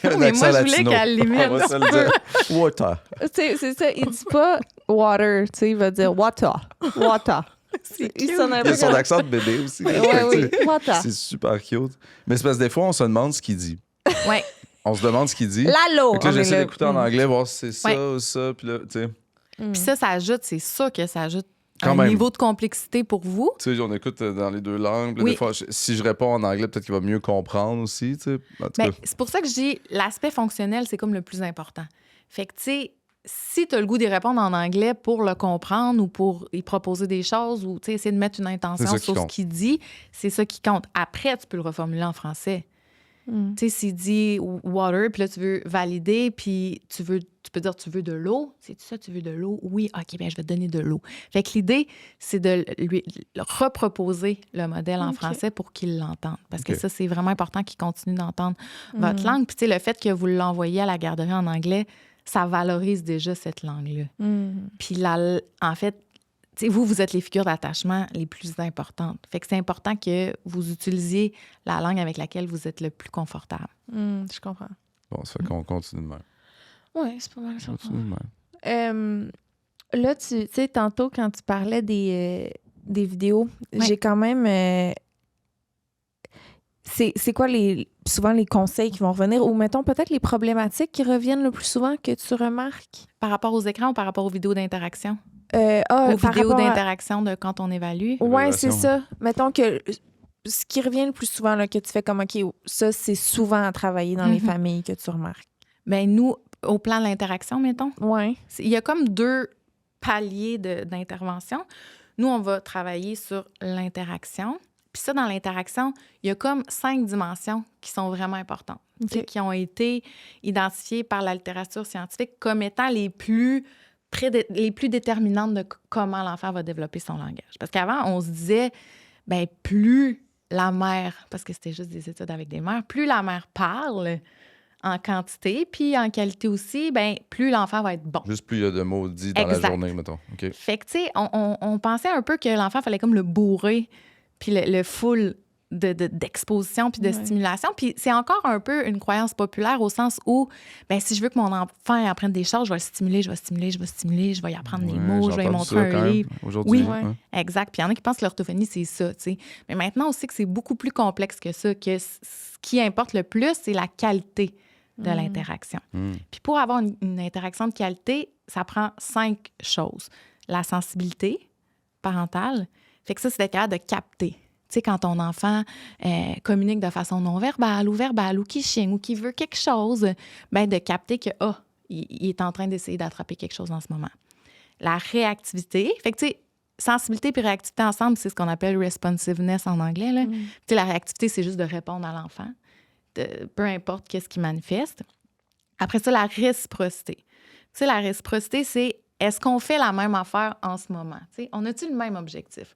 Un mais accent moi, je voulais latino. qu'elle l'imite. On va se le dire. Water. Tu sais, c'est ça, il dit pas water, tu sais, il va dire water. Water. Il sonne un Il y peu a son comme... accent de bébé aussi. Ouais, Fait que, oui, tu sais, water. C'est super cute. Mais c'est parce que des fois, on se demande ce qu'il dit. Ouais. On se demande ce qu'il dit. Lalo! Fait que là, On est j'essaie là. d'écouter en anglais, voir si c'est ça Ouais. ou ça. Puis là, tu sais, Puis ça ajoute, c'est sûr que ça ajoute Quand un même. niveau de complexité pour vous. tu sais, on écoute dans les deux langues. Puis là, Oui. des fois, si je réponds en anglais, peut-être qu'il va mieux comprendre aussi. Tu sais. En tout Ben, cas, c'est pour ça que je dis l'aspect fonctionnel, c'est comme le plus important. Fait que, tu sais, si tu as le goût d'y répondre en anglais pour le comprendre ou pour y proposer des choses ou tu sais, essayer de mettre une C'est intention ça qui sur ce compte. qu'il dit, c'est ça qui compte. Après, tu peux le reformuler en français. Tu sais, s'il dit water, puis là, tu veux valider, puis tu peux dire tu veux de l'eau. C'est ça, tu veux de l'eau? Oui, OK, bien, je vais te donner de l'eau. Fait que l'idée, c'est de lui reproposer le modèle en OK. français pour qu'il l'entende. Parce OK. que ça, c'est vraiment important qu'il continue d'entendre votre langue. Puis, tu sais, le fait que vous l'envoyez à la garderie en anglais, ça valorise déjà cette langue-là. Puis, en fait, tu sais, vous êtes les figures d'attachement les plus importantes. Fait que c'est important que vous utilisiez la langue avec laquelle vous êtes le plus confortable. Je comprends. bon, ça fait qu'on continue de même. Oui, c'est pas mal ça. Continue de même. Là, tu sais, tantôt, quand tu parlais des vidéos, Ouais. j'ai quand même... c'est quoi souvent les conseils qui vont revenir ou, mettons, peut-être les problématiques qui reviennent le plus souvent que tu remarques? Par rapport aux écrans ou par rapport aux vidéos d'interaction? Par Aux vidéos rapport à- d'interaction de quand on évalue? Ouais, c'est Évaluation. ça. Mettons que ce qui revient le plus souvent, là, que tu fais comme, OK, ça, c'est souvent à travailler dans les Mhm. familles que tu remarques. Bien, nous, au plan de l'interaction, mettons, Ouais. il y a comme deux paliers d'intervention. Nous, on va travailler sur l'interaction. Puis ça, dans l'interaction, il y a comme 5 dimensions qui sont vraiment importantes, tu sais, qui ont été identifiées par la littérature scientifique comme étant les plus déterminantes de comment l'enfant va développer son langage. Parce qu'avant, on se disait, bien, plus la mère, parce que c'était juste des études avec des mères, plus la mère parle en quantité, puis en qualité aussi, bien, plus l'enfant va être bon. Juste plus il y a de mots dits dans Exact. la journée, mettons. OK. Fait que, tu sais, on pensait un peu que l'enfant fallait comme le bourrer, puis le full d'exposition puis de Ouais. stimulation. Puis c'est encore un peu une croyance populaire au sens où, ben si je veux que mon enfant apprenne des choses, je vais le stimuler, je vais y apprendre des Ouais, mots, j'ai je vais lui entendu montrer ça un quand même livre. Aujourd'hui. Oui. Ouais. Exact. Puis il y en a qui pensent que l'orthophonie, c'est ça, tu sais. Mais maintenant aussi que c'est beaucoup plus complexe que ça, que ce qui importe le plus, c'est la qualité de l'interaction. Puis pour avoir une interaction de qualité, ça prend 5 choses. La sensibilité parentale. Fait que ça, c'est d'être capable de capter. Tu sais, quand ton enfant communique de façon non verbale ou qui chigne ou qui veut quelque chose, bien, de capter que, il est en train d'essayer d'attraper quelque chose en ce moment. La réactivité. Fait que, tu sais, sensibilité et réactivité ensemble, c'est ce qu'on appelle responsiveness en anglais, là. Tu sais, la réactivité, c'est juste de répondre à l'enfant, peu importe qu'est-ce qu'il manifeste. Après ça, la réciprocité. Tu sais, la réciprocité, c'est est-ce qu'on fait la même affaire en ce moment? Tu sais, on a-t-il le même objectif?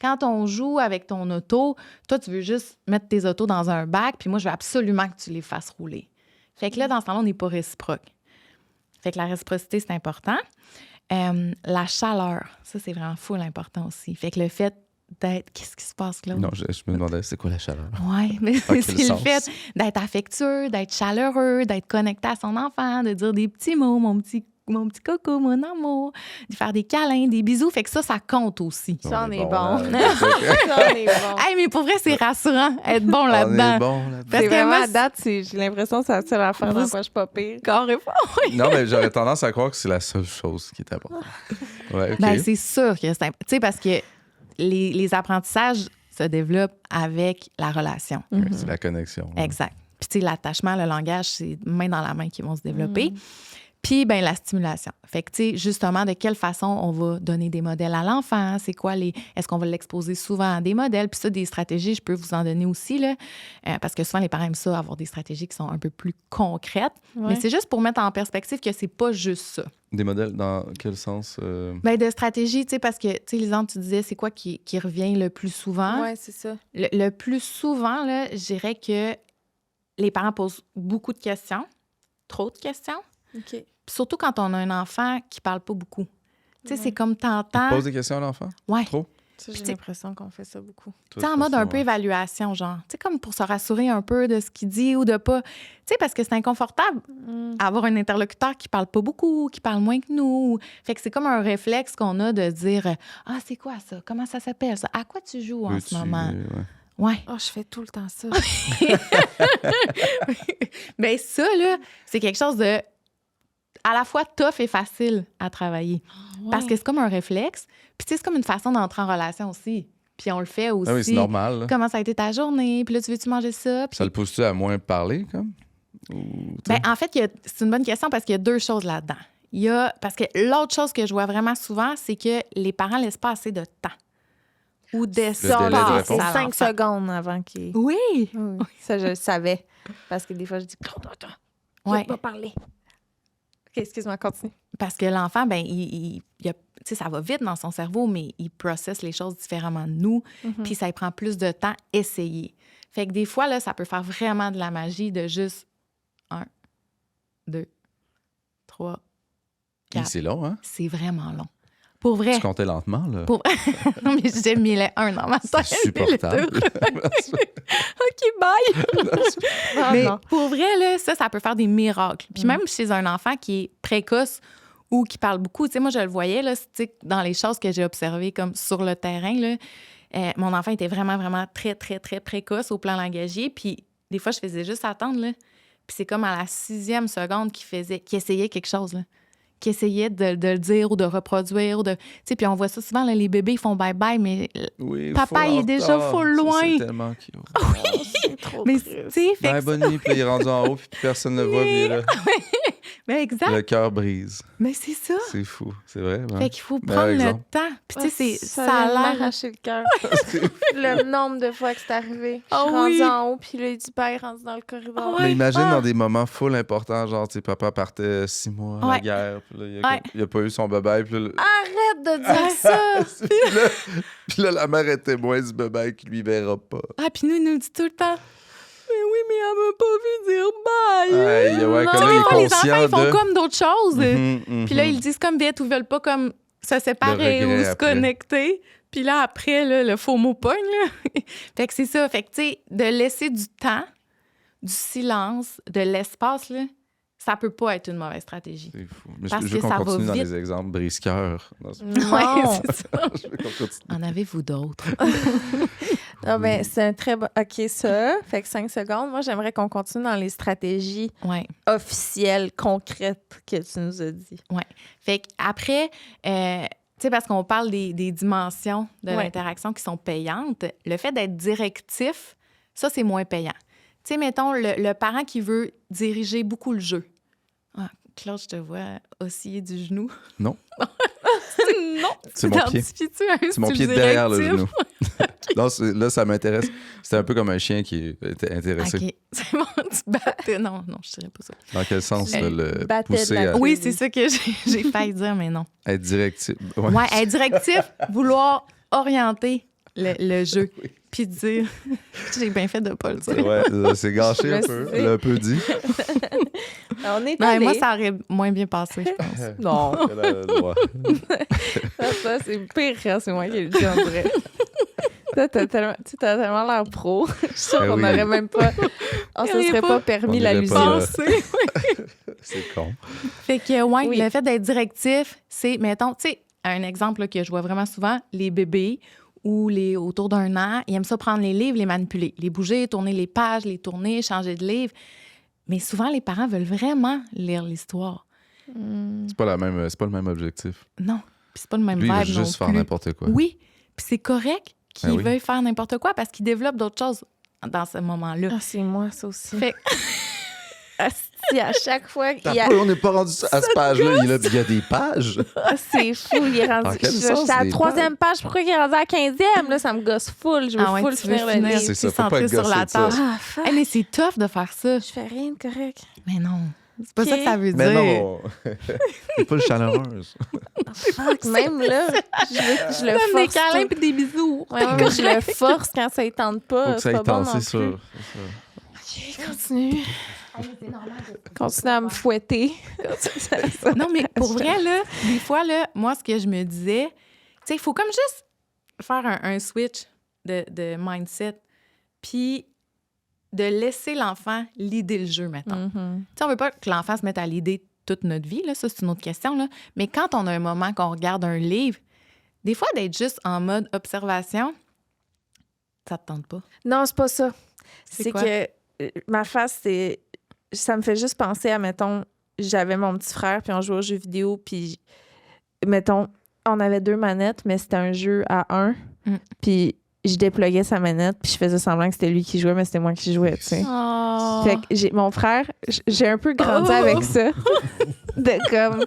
Quand on joue avec ton auto, toi, tu veux juste mettre tes autos dans un bac, puis moi, je veux absolument que tu les fasses rouler. Fait que là, dans ce temps-là, on n'est pas réciproque. Fait que la réciprocité, c'est important. La chaleur, ça, c'est vraiment full important aussi. Fait que le fait d'être... Qu'est-ce qui se passe là? Non, je me demandais, c'est quoi la chaleur? Oui, mais quel c'est le sens? fait d'être affectueux, d'être chaleureux, d'être connecté à son enfant, de dire des petits mots, mon petit coco, mon amour, de faire des câlins, des bisous. Fait que ça compte aussi. Ça, on est bon. là. Ça, on est bon. Hey, mais pour vrai, c'est rassurant être bon On est là-dedans. bon là-dedans. Parce C'est que vraiment moi, à date, j'ai l'impression que c'est la seule affaire dans quoi je suis pas pire. carrément. Non, mais j'aurais tendance à croire que c'est la seule chose qui est importante. Ouais, OK. Ben, c'est sûr que c'est... Tu sais, parce que les apprentissages se développent avec la relation. Ouais, c'est la connexion. Exact. Puis, tu sais, l'attachement, le langage, c'est main dans la main qui vont se développer. Puis, ben la stimulation. Fait que, tu sais, justement, de quelle façon on va donner des modèles à l'enfant? C'est quoi Est-ce qu'on va l'exposer souvent à des modèles? Puis ça, des stratégies, je peux vous en donner aussi, là. Parce que souvent, les parents aiment ça, avoir des stratégies qui sont un peu plus concrètes. Ouais. Mais c'est juste pour mettre en perspective que c'est pas juste ça. Des modèles dans quel sens? Bien, de stratégie, tu sais, parce que, tu sais, Lisande, tu disais, c'est quoi qui revient le plus souvent? Ouais, c'est ça. Le plus souvent, là, je dirais que les parents posent beaucoup de questions, trop de questions. OK. Puis surtout quand on a un enfant qui parle pas beaucoup. Tu sais, Ouais. c'est comme Tu t'entends... poses des questions à l'enfant? Ouais. Trop? Ça, j'ai Puis, l'impression qu'on fait ça beaucoup. Tu sais, en mode un peu évaluation, genre. Tu sais, comme pour se rassurer un peu de ce qu'il dit ou de pas. Tu sais, parce que c'est inconfortable avoir un interlocuteur qui parle pas beaucoup, qui parle moins que nous. Fait que c'est comme un réflexe qu'on a de dire ah, c'est quoi ça? Comment ça s'appelle ça? À quoi tu joues en ce moment? Ouais. Oh, je fais tout le temps ça. Bien, ça, là, c'est quelque chose de à la fois tough et facile à travailler. Parce que c'est comme un réflexe. Puis, tu sais, c'est comme une façon d'entrer en relation aussi. Puis, on le fait aussi. Ah oui, c'est normal. Là. Comment ça a été ta journée? Puis là, tu veux-tu manger ça? Puis... Ça le pousse-tu à moins parler, comme? Bien, en fait, c'est une bonne question parce qu'il y a 2 choses là-dedans. Parce que l'autre chose que je vois vraiment souvent, c'est que les parents laissent pas assez de temps. Ou d'espace. C'est 5 secondes avant qu'il... Oui! Oui, ça, je le savais. Parce que des fois, je dis, attends, je vais pas parler. OK, excuse-moi, continue. Parce que l'enfant, ben, tu sais, ça va vite dans son cerveau, mais il processe les choses différemment de nous. Puis ça lui prend plus de temps essayer. Fait que des fois, là, ça peut faire vraiment de la magie de juste 1, 2, 3, 4. C'est long, hein? C'est vraiment long. Pour vrai. Tu comptais lentement, là. Non, mais j'ai mis les 1 dans ma tête. C'est supportable. OK, bye! Mais pour vrai, là, ça peut faire des miracles. Puis même chez un enfant qui est précoce ou qui parle beaucoup, tu sais, moi, je le voyais, là, dans les choses que j'ai observées comme sur le terrain, là, mon enfant était vraiment, vraiment très, très, très précoce au plan langagier. Puis des fois, je faisais juste attendre, là. Puis c'est comme à la 6e seconde qu'il essayait quelque chose, là. Qui essayait de le dire ou de reproduire. Tu sais, puis on voit ça souvent, là, les bébés, ils font bye-bye, mais papa, il est déjà full loin. C'est tellement cute. Oui! C'est trop Mais, triste. tu sais, Bye, Bonnie, puis il est rendu en haut, puis personne ne le voit, puis il est là. Mais exact. Le cœur brise. Mais c'est ça. C'est fou, c'est vrai. Ouais. Fait qu'il faut prendre le temps. Puis, tu sais, ça a l'air... arraché le cœur. Le nombre de fois que c'est arrivé. Je suis Ah rendue oui. en haut, puis là, il dit, ben, il est rendu dans le corridor. Ah ouais. Mais imagine dans des moments full importants, genre, tu sais, papa partait 6 mois à la guerre, puis là, il a pas eu son bébé, puis là... Arrête de dire ça! puis là, la mère est témoin du bébé qui lui verra pas. Ah, puis nous, il nous dit tout le temps... Mais oui, mais elle m'a pas vu dire bye. Aïe, ouais, Non. comme Tu là, sais, il des fois, est les enfants, conscient ils font de... comme d'autres choses. Puis là, Mhm. ils disent comme vite ou ils veulent pas comme se séparer Le regret ou se après. connecter. Puis là, après, là, le faux mot pogne. Là. Fait que c'est ça. Fait que, tu sais, de laisser du temps, du silence, de l'espace, là, ça peut pas être une mauvaise stratégie. C'est fou. Mais Parce je veux que qu'on ça va continue dans vite. les exemples brise-cœur. Non, Non! c'est ça. je veux qu'on continue. En avez-vous d'autres? Non, ben, c'est un très bon... OK, ça, fait que 5 secondes. Moi, j'aimerais qu'on continue dans les stratégies Oui. officielles, concrètes que tu nous as dit. Fait qu'après, tu sais, parce qu'on parle des dimensions de Ouais. l'interaction qui sont payantes, le fait d'être directif, ça, c'est moins payant. Tu sais, mettons, le parent qui veut diriger beaucoup le jeu. Ah, Claude, je te vois osciller du genou. Non. Non! C'est mon pied. C'est mon pied derrière le genou. Non, là, ça m'intéresse. C'était un peu comme un chien qui était intéressé. OK, c'est bon, tu battais. Non, je dirais pas ça. Dans quel sens, là, le battais de pousser la à Oui. Oui, c'est ça que j'ai failli dire, mais non. être directif? Ouais. Ouais, être directif, vouloir orienter le jeu. Puis dire, j'ai bien fait de pas le dire. Ouais, là, c'est gâché Je un me peu. suis dit. Elle a un peu dit. On est Non, allé. moi, ça aurait moins bien passé, je pense. Non, Elle a le droit. ça, c'est pire, c'est moi qui le dis, on dirait. Toi, t'as tellement l'air pro. Je suis sûre Ah qu'on oui. n'aurait même pas... On se serait pas On permis irait l'allusion. pas, Penser. C'est con. Fait que, ouais, Oui. le fait d'être directif, c'est, mettons, tu sais, un exemple là, que je vois vraiment souvent, les bébés ou les autour d'un an, ils aiment ça prendre les livres, les manipuler, les bouger, tourner les pages, les tourner, changer de livre. Mais souvent, les parents veulent vraiment lire l'histoire. C'est pas le même objectif. Non, puis c'est pas le même Lui, il veut vibe non juste faire plus. n'importe quoi. Oui, puis c'est correct qu'ils Ben oui. veuillent faire n'importe quoi parce qu'ils développent d'autres choses dans ce moment-là. Ah, c'est moi, ça aussi. Fait Asti, à chaque fois qu'il y a... On n'est pas rendu à cette page-là. Il y a des pages. Ah, c'est fou, il est rendu... En quel J'étais sens, à la des 3e page. Pourquoi il est rendu à la 15e? Là, ça me gosse full. Je veux Ah ouais, full tu veux finir le finir. livre. C'est ça, puis faut pas être centrer sur la gossé de ça. tâche. Ah, fuck. Hey, mais c'est tough de faire ça. Je fais rien de correct. Mais non, c'est pas Ok. ça que ça veut Mais dire. non, c'est pas le chaleureuse. Fuck, même là, je le Donne des force. câlins tout. puis des bisous. Ouais, mais je le force quand ça ne tente pas. Faut que ça c'est aille pas bon tente, non c'est plus. sûr. OK, continue. Continue à me fouetter. Non, mais pour vrai, là, des fois, là, moi, ce que je me disais, tu sais, il faut comme juste faire un switch de mindset, puis de laisser l'enfant leader le jeu, mettons. Tu sais, on veut pas que l'enfant se mette à leader toute notre vie, là, ça, c'est une autre question, là. Mais quand on a un moment qu'on regarde un livre, des fois, d'être juste en mode observation, ça te tente pas. Non, c'est pas ça. C'est quoi? que ma face, c'est... Ça me fait juste penser à, mettons, j'avais mon petit frère, puis on jouait aux jeux vidéo, puis, mettons, on avait 2 manettes, mais c'était un jeu à 1, puis je dépluguais sa manette, puis je faisais semblant que c'était lui qui jouait, mais c'était moi qui jouais, tu sais. Oh. Fait que mon frère, j'ai un peu grandi avec ça. De comme, tu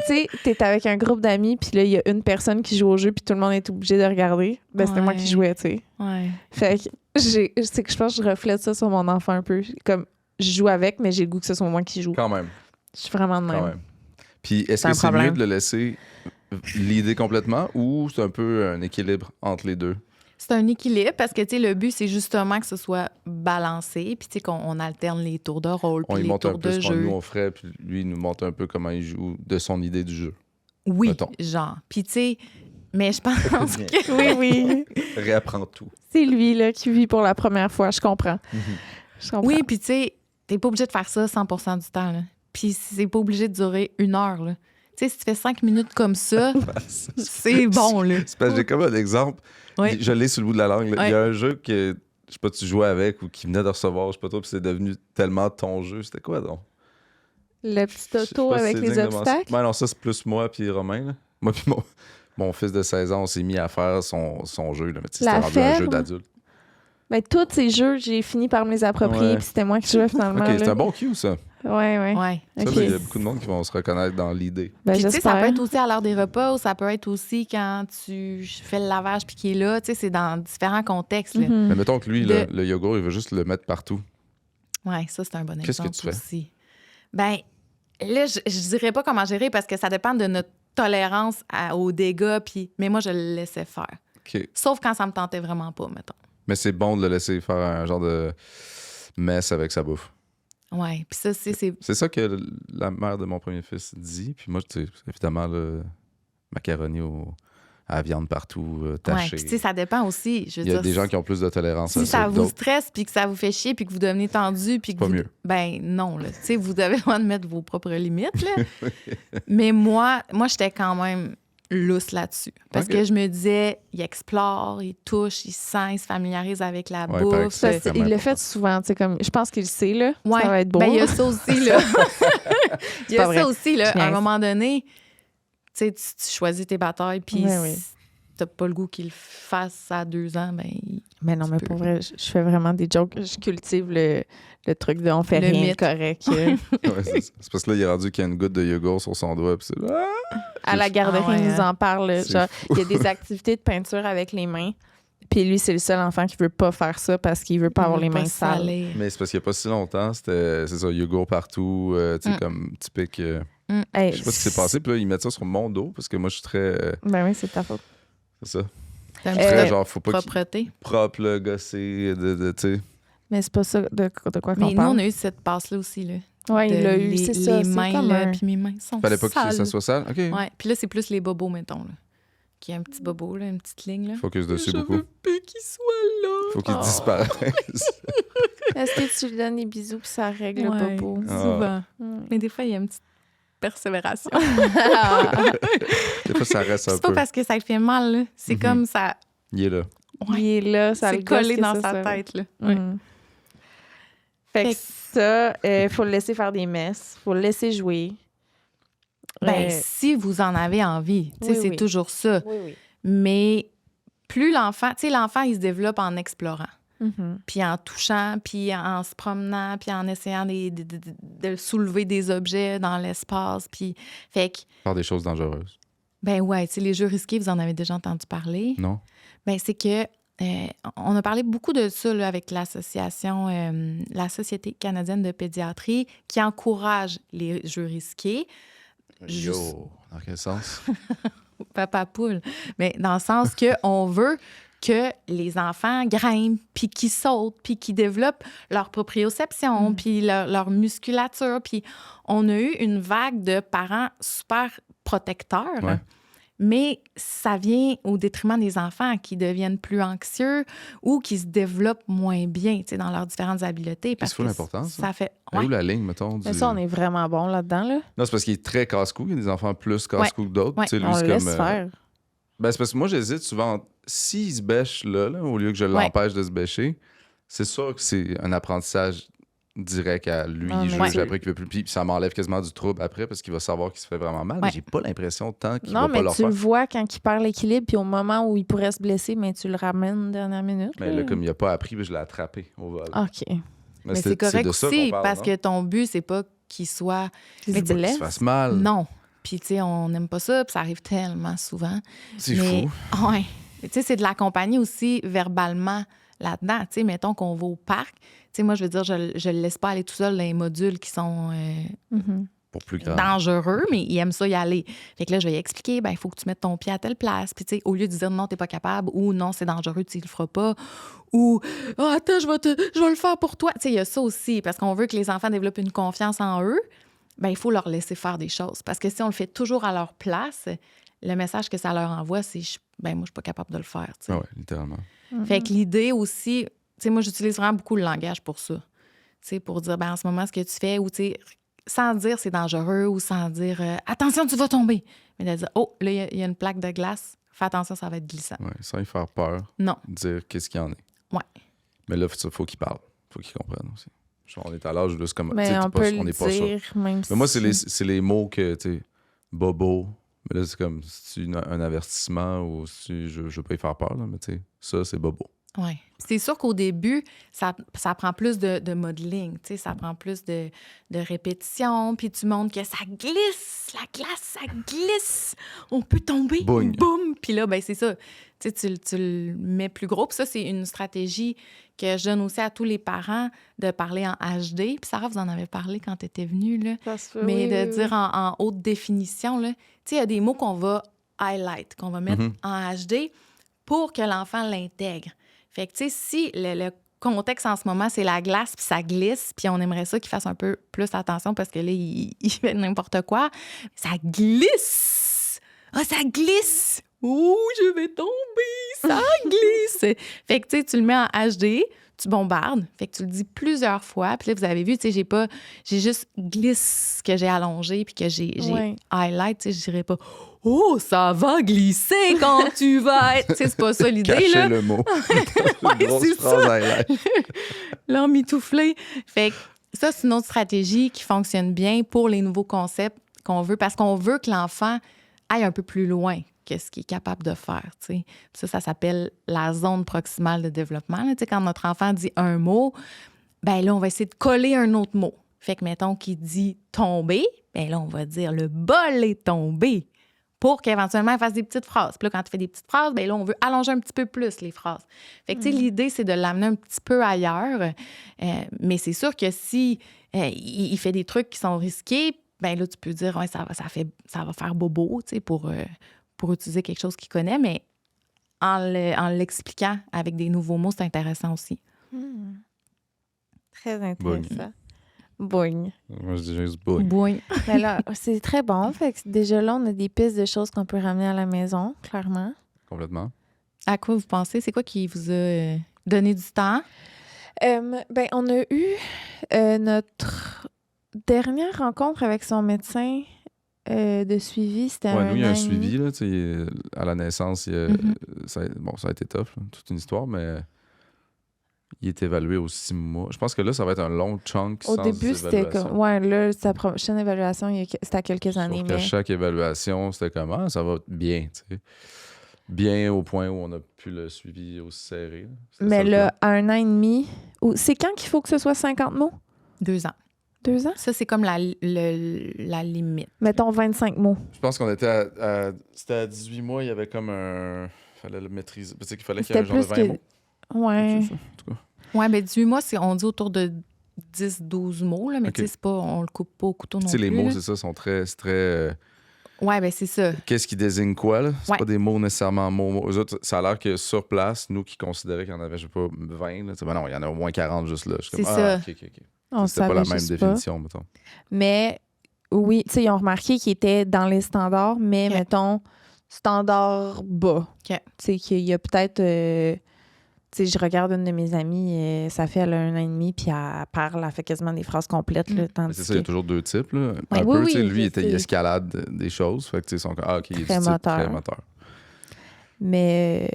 sais, t'es avec un groupe d'amis, puis là, il y a une personne qui joue au jeu, puis tout le monde est obligé de regarder. Ben, c'était moi qui jouais, tu sais. Ouais. Fait que c'est que je pense que je reflète ça sur mon enfant un peu. Comme, je joue avec, mais j'ai le goût que ce soit moi qui joue. Quand même. Je suis vraiment de Quand même. même. Puis est-ce un que c'est mieux problème. de le laisser l'idée complètement ou c'est un peu un équilibre entre les deux? C'est un équilibre parce que, tu sais, le but, c'est justement que ce soit balancé, puis, tu sais, qu'on alterne les tours de rôle, On puis lui les montre un tours peu de ce qu'on jeu. nous on ferait, puis lui, il nous montre un peu comment il joue de son idée du jeu. Oui, mettons. genre. Puis, tu sais, mais je pense que... Oui. Réapprend tout. C'est lui, là, qui vit pour la première fois. Je comprends. Je comprends. Oui, puis, tu sais, t'es pas obligé de faire ça 100% du temps, là. Puis, c'est pas obligé de durer 1 heure, là. Tu sais, si tu fais 5 minutes comme ça, c'est bon, là. C'est parce que j'ai comme un exemple. Oui. Je l'ai sur le bout de la langue. là. Ouais. Il y a un jeu que, je sais pas, tu jouais avec ou qui venait de recevoir, je sais pas trop, puis c'est devenu tellement ton jeu. C'était quoi, donc? Le petit Je sais auto pas si avec c'est les digne de mention. obstacles. Ben non, ça, c'est plus moi puis Romain. Là. Moi puis mon fils de 16 ans, on s'est mis à faire son jeu. Là. Mais tu sais, La c'était rendu un jeu ferme. d'adulte. Ben, tous ces jeux, j'ai fini par me les approprier, Ouais. puis c'était moi qui jouais finalement. OK, c'est là. un bon cue, ça. Ouais. Ouais. Ça, OK. ben, il y a beaucoup de monde qui vont se reconnaître dans l'idée. Ben, Puis, tu sais, ça j'espère. peut être aussi à l'heure des repas ou ça peut être aussi quand tu fais le lavage puis qu'il est là. Tu sais, c'est dans différents contextes. Là. Mhm. Mais mettons que lui, De- le yogourt, il veut juste le mettre partout. Ouais, ça, c'est un bon Qu'est-ce que exemple tu fais? aussi. Ben, là, je dirais pas comment gérer parce que ça dépend de notre tolérance aux dégâts. Mais moi, je le laissais faire. OK. Sauf quand ça me tentait vraiment pas, mettons. Mais c'est bon de le laisser faire un genre de mess avec sa bouffe. Ouais, puis ça, c'est... C'est ça que la mère de mon premier fils dit. Puis moi, tu sais, évidemment, le macaroni à la viande partout, Ouais, taché. puis tu sais, ça dépend aussi. Je veux Il y a dire, des gens qui ont plus de tolérance à si ça ça que vous d'autres. stresse puis que ça vous fait chier puis que vous devenez tendu puis que Pas vous... mieux. Ben non, là. Tu sais, vous avez le droit de mettre vos propres limites, là. Mais moi, j'étais quand même lousse là-dessus. Parce Ok. que je me disais, il explore, il touche, il sent, il se familiarise avec la Ouais, paraît que bouffe. c'est Parce qu'il vraiment le fait souvent, tu sais, comme, je pense qu'il le sait, là. Ouais. Ça va être beau. Ben, il y a ça aussi, là. Il y pas a vrai. ça aussi, là. Je À un niaise. moment donné, tu sais, tu choisis tes batailles, puis Ouais, si t'as pas le goût qu'il le fasse à 2 ans, ben... Mais non, Tu mais peux. pour vrai, je fais vraiment des jokes. Je cultive le truc de on fait Le rien de mythe. correct. Ouais, c'est parce que là, il est rendu qu'il y a une goutte de yogourt sur son doigt. Puis c'est... Ah! À la garderie, Ah ouais, ils nous hein. en parlent. C'est Genre, fou. il y a des activités de peinture avec les mains. Puis lui, c'est le seul enfant qui veut pas faire ça parce qu'il veut pas avoir les mains sales. Mais c'est parce qu'il n'y a pas si longtemps, c'est ça, yogourt partout, tu sais, comme typique. Hey, Je sais pas ce qui s'est passé, puis là, ils mettent ça sur mon dos, parce que moi, je suis très. Ben oui, c'est ta faute. C'est ça. T'as un Je petit suis peu très de genre, faut pas qu'il propreté. propre, là, gossé, tu sais. Mais c'est pas ça de quoi qu'on Mais nous, parle. on a eu cette passe-là aussi, là. Ouais, il De l'a eu, les- c'est ça. Les C'est mains, comme là, un... puis mes mains sont Fallait pas que sales. ça soit sale. OK. Ouais, puis là, c'est plus les bobos, mettons, là. Qui a un petit bobo, là, une petite ligne, là. Focus dessus Je beaucoup. veux plus qu'il soit là. Faut qu'il Oh. disparaisse. Est-ce que tu lui donnes des bisous puis ça règle le Ouais, bobo? Ah. souvent. Mm. Mais des fois, il y a une petite persévération. Des fois, ça reste un C'est pas peu. parce que ça lui fait mal, là. C'est Mhm. comme ça... Il est là. Il est là, ça C'est le gosse collé que dans ça sa soit- tête, là. Mm. Fait que ça, faut le laisser faire des messes, faut le laisser jouer. Ben, si vous en avez envie, tu sais, Oui, c'est oui. toujours ça. oui. Mais plus l'enfant... Tu sais, l'enfant, il se développe en explorant. Mhm. Puis en touchant, puis en se promenant, puis en essayant de soulever des objets dans l'espace. Puis, fait que, Faire des choses dangereuses. ben ouais, tu sais, les jeux risqués, vous en avez déjà entendu parler. Non? Ben c'est que, on a parlé beaucoup de ça là, avec l'association, la Société canadienne de pédiatrie, qui encourage les jeux risqués. Juste- Yo! Dans quel sens? Papa poule. Mais dans le sens qu'on veut que les enfants grimpent, puis qu'ils sautent, puis qu'ils développent leur proprioception, puis leur musculature. Puis on a eu une vague de parents super protecteurs. Ouais. mais ça vient au détriment des enfants qui deviennent plus anxieux ou qui se développent moins bien, tu sais, dans leurs différentes habiletés. Parce faut que l'importance, ça fait... Mais Ouais. où la ligne, mettons? Mais ça, on est vraiment bon là-dedans, là. Non, c'est parce qu'il est très casse-cou. Il y a des enfants plus casse-cou que d'autres. Ouais. Tu sais, lui, On c'est le laisse comme, faire. Ben, c'est parce que moi, j'hésite souvent. S'il se bêche là, au lieu que je l'empêche de se bêcher, c'est sûr que c'est un apprentissage direct à lui. Ah, Il mais juge ouais. après qu'il veut plus. Puis ça m'enlève quasiment du trouble après parce qu'il va savoir qu'il se fait vraiment mal. Mais Ouais. j'ai pas l'impression tant qu'il Non, va pas mais leur tu le faire. vois quand il perd l'équilibre, puis au moment où il pourrait se blesser, mais tu le ramènes dernière minute. Mais là, comme il a pas appris, ben, je l'ai attrapé au vol. OK. Mais c'est correct de ça aussi, qu'on parle, parce non? que ton but, c'est pas qu'il soit... Il Mais se tu- Qu'il blesse. se fasse mal. Non. Puis, tu sais, on n'aime pas ça, puis ça arrive tellement souvent. C'est Mais- fou. Ouais. Tu sais, c'est de l'accompagner aussi verbalement là-dedans. Tu sais, mettons qu'on va au parc. Tu sais, moi, je veux dire, je le laisse pas aller tout seul dans les modules qui sont Mhm. Pour plus grand. dangereux, mais il aime ça y aller. Fait que là, je vais lui expliquer, ben il faut que tu mettes ton pied à telle place. Puis, tu sais, au lieu de dire non, t'es pas capable, ou non, c'est dangereux, tu le feras pas, ou ah, attends, je vais le faire pour toi. Tu sais, il y a ça aussi, parce qu'on veut que les enfants développent une confiance en eux. Ben il faut leur laisser faire des choses. Parce que si on le fait toujours à leur place, le message que ça leur envoie, c'est ben moi, je suis pas capable de le faire. Tu sais. Ah ouais, littéralement. Fait que l'idée aussi, tu sais, moi, j'utilise vraiment beaucoup le langage pour ça. Tu sais, pour dire, ben en ce moment, ce que tu fais, ou tu sais, sans dire c'est dangereux ou sans dire attention, tu vas tomber. Mais de dire, oh, là, il y a une plaque de glace, fais attention, ça va être glissant. Ouais, sans y faire peur, Non. dire qu'est-ce qu'il y en est. Ouais. Mais là, faut qu'il parle. Faut qu'il comprenne aussi. Genre, on est à l'âge où c'est comme. tu Mais sais, on t'es pas- peut on le n'est pas sûr. dire, même si... Mais moi, c'est les mots que, tu sais, bobo. Mais là, c'est comme, c'est un avertissement ou si je veux pas y faire peur, là, mais tu sais, ça, c'est bobo. Oui. C'est sûr qu'au début, ça prend plus de modeling, tu sais, ça prend plus de répétition, puis tu montres que ça glisse, la glace, ça glisse, on peut tomber, Boing. boum, puis là, ben c'est ça, tu sais, tu le mets plus gros, puis ça, c'est une stratégie que je donne aussi à tous les parents de parler en HD, puis Sarah, vous en avez parlé quand tu étais venue, là, Ça se fait, mais oui, de oui, dire en haute définition, là, tu sais, il y a des mots qu'on va highlight, qu'on va mettre en HD pour que l'enfant l'intègre. Fait que, tu sais, si le contexte en ce moment, c'est la glace, puis ça glisse, puis on aimerait ça qu'il fasse un peu plus attention parce que là, il fait n'importe quoi. Ça glisse! Ah, ça glisse! Oh, je vais tomber! Ça glisse! Fait que, tu sais, tu le mets en HD, tu bombardes. Fait que tu le dis plusieurs fois. Puis là, vous avez vu, tu sais, j'ai juste glisse que j'ai allongé puis que j'ai Ouais. highlight. Tu sais, je dirais pas « Oh, ça va glisser quand tu vas être... » Tu sais, c'est pas ça l'idée, Cacher là. le mot. Ouais, Une grosse c'est phrase ça. highlight. L'emmitouflé. Fait que ça, c'est une autre stratégie qui fonctionne bien pour les nouveaux concepts qu'on veut, parce qu'on veut que l'enfant aille un peu plus loin que ce qu'il est capable de faire, tu sais. Ça s'appelle la zone proximale de développement. Là. Tu sais, quand notre enfant dit un mot, ben là, on va essayer de coller un autre mot. Fait que, mettons, qu'il dit « tomber », ben là, on va dire « le bol est tombé » pour qu'éventuellement, il fasse des petites phrases. Puis là, quand tu fais des petites phrases, ben là, on veut allonger un petit peu plus les phrases. Fait que, tu sais, l'idée, c'est de l'amener un petit peu ailleurs. Mais c'est sûr que si il fait des trucs qui sont risqués, ben là, tu peux dire, ouais, ça va faire bobo, tu sais, pour utiliser quelque chose qu'il connaît, mais en l'expliquant avec des nouveaux mots, c'est intéressant aussi. Très intéressant. Boing. Moi, je dis juste boum. Oui. Mais là, c'est très bon. Fait que déjà là, on a des pistes de choses qu'on peut ramener à la maison, clairement. Complètement. À quoi vous pensez? C'est quoi qui vous a donné du temps? Ben, on a eu notre dernière rencontre avec son médecin de suivi. C'était Ouais, nous, il y a an un et demi. suivi. Là, tu sais, à la naissance, ça a été tough, là, toute une histoire, mais il est évalué aux 6 mois. Je pense que là, ça va être un long chunk Au sans début, c'était évaluation. comme... Ouais, là, sa prochaine évaluation, c'était à quelques années. Sauf qu'à Mais chaque évaluation, c'était comme « Ah, ça va bien, tu sais. » Bien au point où on a pu le suivi aussi serré. Là. C'était ça, le là, plan. à 1 an et demi... C'est quand qu'il faut que ce soit 50 mots? 2 ans. 2 ans? Ça, c'est comme la limite. Mettons 25 mots. Je pense qu'on était c'était à 18 mois, il y avait comme un... fallait le maîtriser. Tu sais qu'il fallait qu'il y ait un C'était genre de plus 20 que... mots. Ouais. C'est ça, en tout cas. Oui, bien, 18 mois, on dit autour de 10-12 mots, là, mais OK. tu sais, c'est pas, on le coupe pas au couteau non Tu sais, plus. les mots, c'est ça, sont très... c'est très Oui, bien, c'est ça. qu'est-ce qui désigne quoi, là? C'est Ouais. pas des mots nécessairement mots. Eux autres, ça a l'air que sur place, nous qui considéraient qu'il y en avait, je sais pas, 20, là, tu sais, ben non, il y en a au moins 40 juste là. Je suis comme, C'est ça. OK. On C'était pas la savait même juste définition, mettons. Mais oui, tu sais, ils ont remarqué qu'ils étaient dans les standards, mais Ok. mettons, standard bas. OK. Tu sais, qu'il y a peut-être... tu sais, je regarde une de mes amies, ça fait elle a 1 an et demi, puis elle parle, elle fait quasiment des phrases complètes. Là, tandis C'est ça, il y a toujours 2 types. Là. Ouais, Un oui, peu, tu sais, oui, lui, je sais. il escalade des choses. Fait que, tu sais, son OK, il est du Très type moteur. très moteur. Mais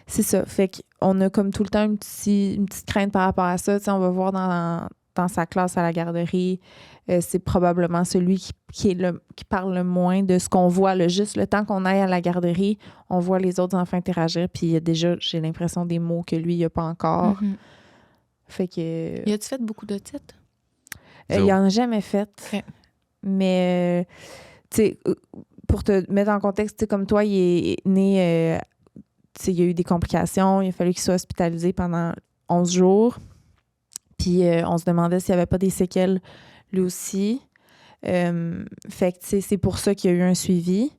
c'est ça. Fait qu'on a comme tout le temps une petite crainte par rapport à ça. Tu sais, on va voir dans sa classe à la garderie, c'est probablement celui qui parle le moins de ce qu'on voit. Là. Juste le temps qu'on aille à la garderie, on voit les autres enfants interagir. Puis il y a déjà, j'ai l'impression, des mots que lui, il n'a pas encore. Mhm. Fait que... Y a-tu fait beaucoup de titres? il en a jamais fait. OK. Mais, tu sais, pour te mettre en contexte, tu sais, comme toi, il est né... tu sais, il y a eu des complications. Il a fallu qu'il soit hospitalisé pendant 11 jours. Puis on se demandait s'il n'y avait pas des séquelles lui aussi. Fait que, tu sais, c'est pour ça qu'il y a eu un suivi.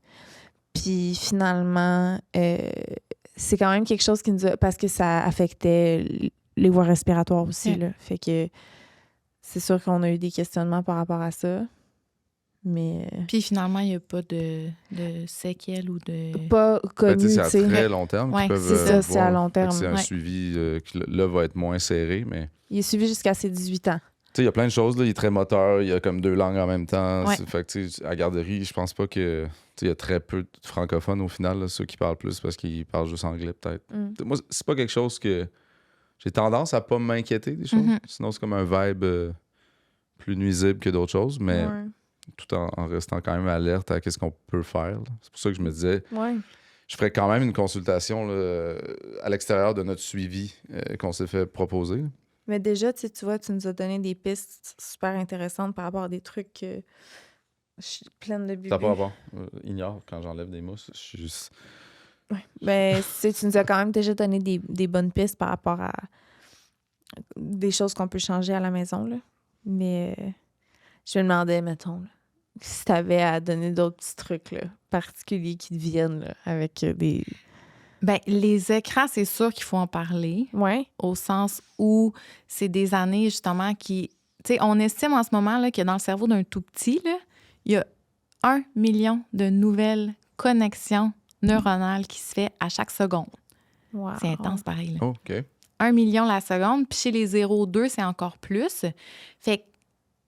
Puis finalement, c'est quand même quelque chose qui nous a... Parce que ça affectait les voies respiratoires aussi, Ouais. là. Fait que c'est sûr qu'on a eu des questionnements par rapport à ça. Mais Puis finalement, il n'y a pas de séquelles ou de... pas Ben, connu, tu sais, tu c'est à sais. très long terme Ouais, qu'ils peuvent c'est ça, c'est à voir. long Fait que terme. c'est un Ouais. suivi qui, là, va être moins serré, mais... Il est suivi jusqu'à ses 18 ans. Tu sais, il y a plein de choses, là. Il est très moteur, il y a comme 2 langues en même temps. Ouais. Fait que, tu sais, à la garderie, je pense pas que... Tu sais, il y a très peu de francophones au final, là, ceux qui parlent plus parce qu'ils parlent juste anglais, peut-être. Moi, c'est pas quelque chose que... J'ai tendance à pas m'inquiéter des choses. Mhm. Sinon, c'est comme un vibe plus nuisible que d'autres choses, mais Ouais. tout en restant quand même alerte à ce qu'on peut faire. Là. C'est pour ça que je me disais... Ouais. Je ferais quand même une consultation là, à l'extérieur de notre suivi qu'on s'est fait proposer. Mais déjà, tu vois, tu nous as donné des pistes super intéressantes par rapport à des trucs que je suis pleine de bébés. T'as pas à voir. Ignore quand j'enlève des mousses. Je suis juste... Ben, tu nous as quand même déjà donné des bonnes pistes par rapport à des choses qu'on peut changer à la maison, là. Mais je me demandais, mettons, là, si t'avais à donner d'autres petits trucs là, particuliers qui te viennent là, avec des... Ben, les écrans, c'est sûr qu'il faut en parler, Ouais. au sens où c'est des années, justement, qui... Tu sais, on estime en ce moment là, que dans le cerveau d'un tout petit, là, il y a 1 million de nouvelles connexions neuronales qui se fait à chaque seconde. Wow. C'est intense, pareil. Là. Oh, OK. 1 million la seconde. Puis chez les 0,2, c'est encore plus. Fait que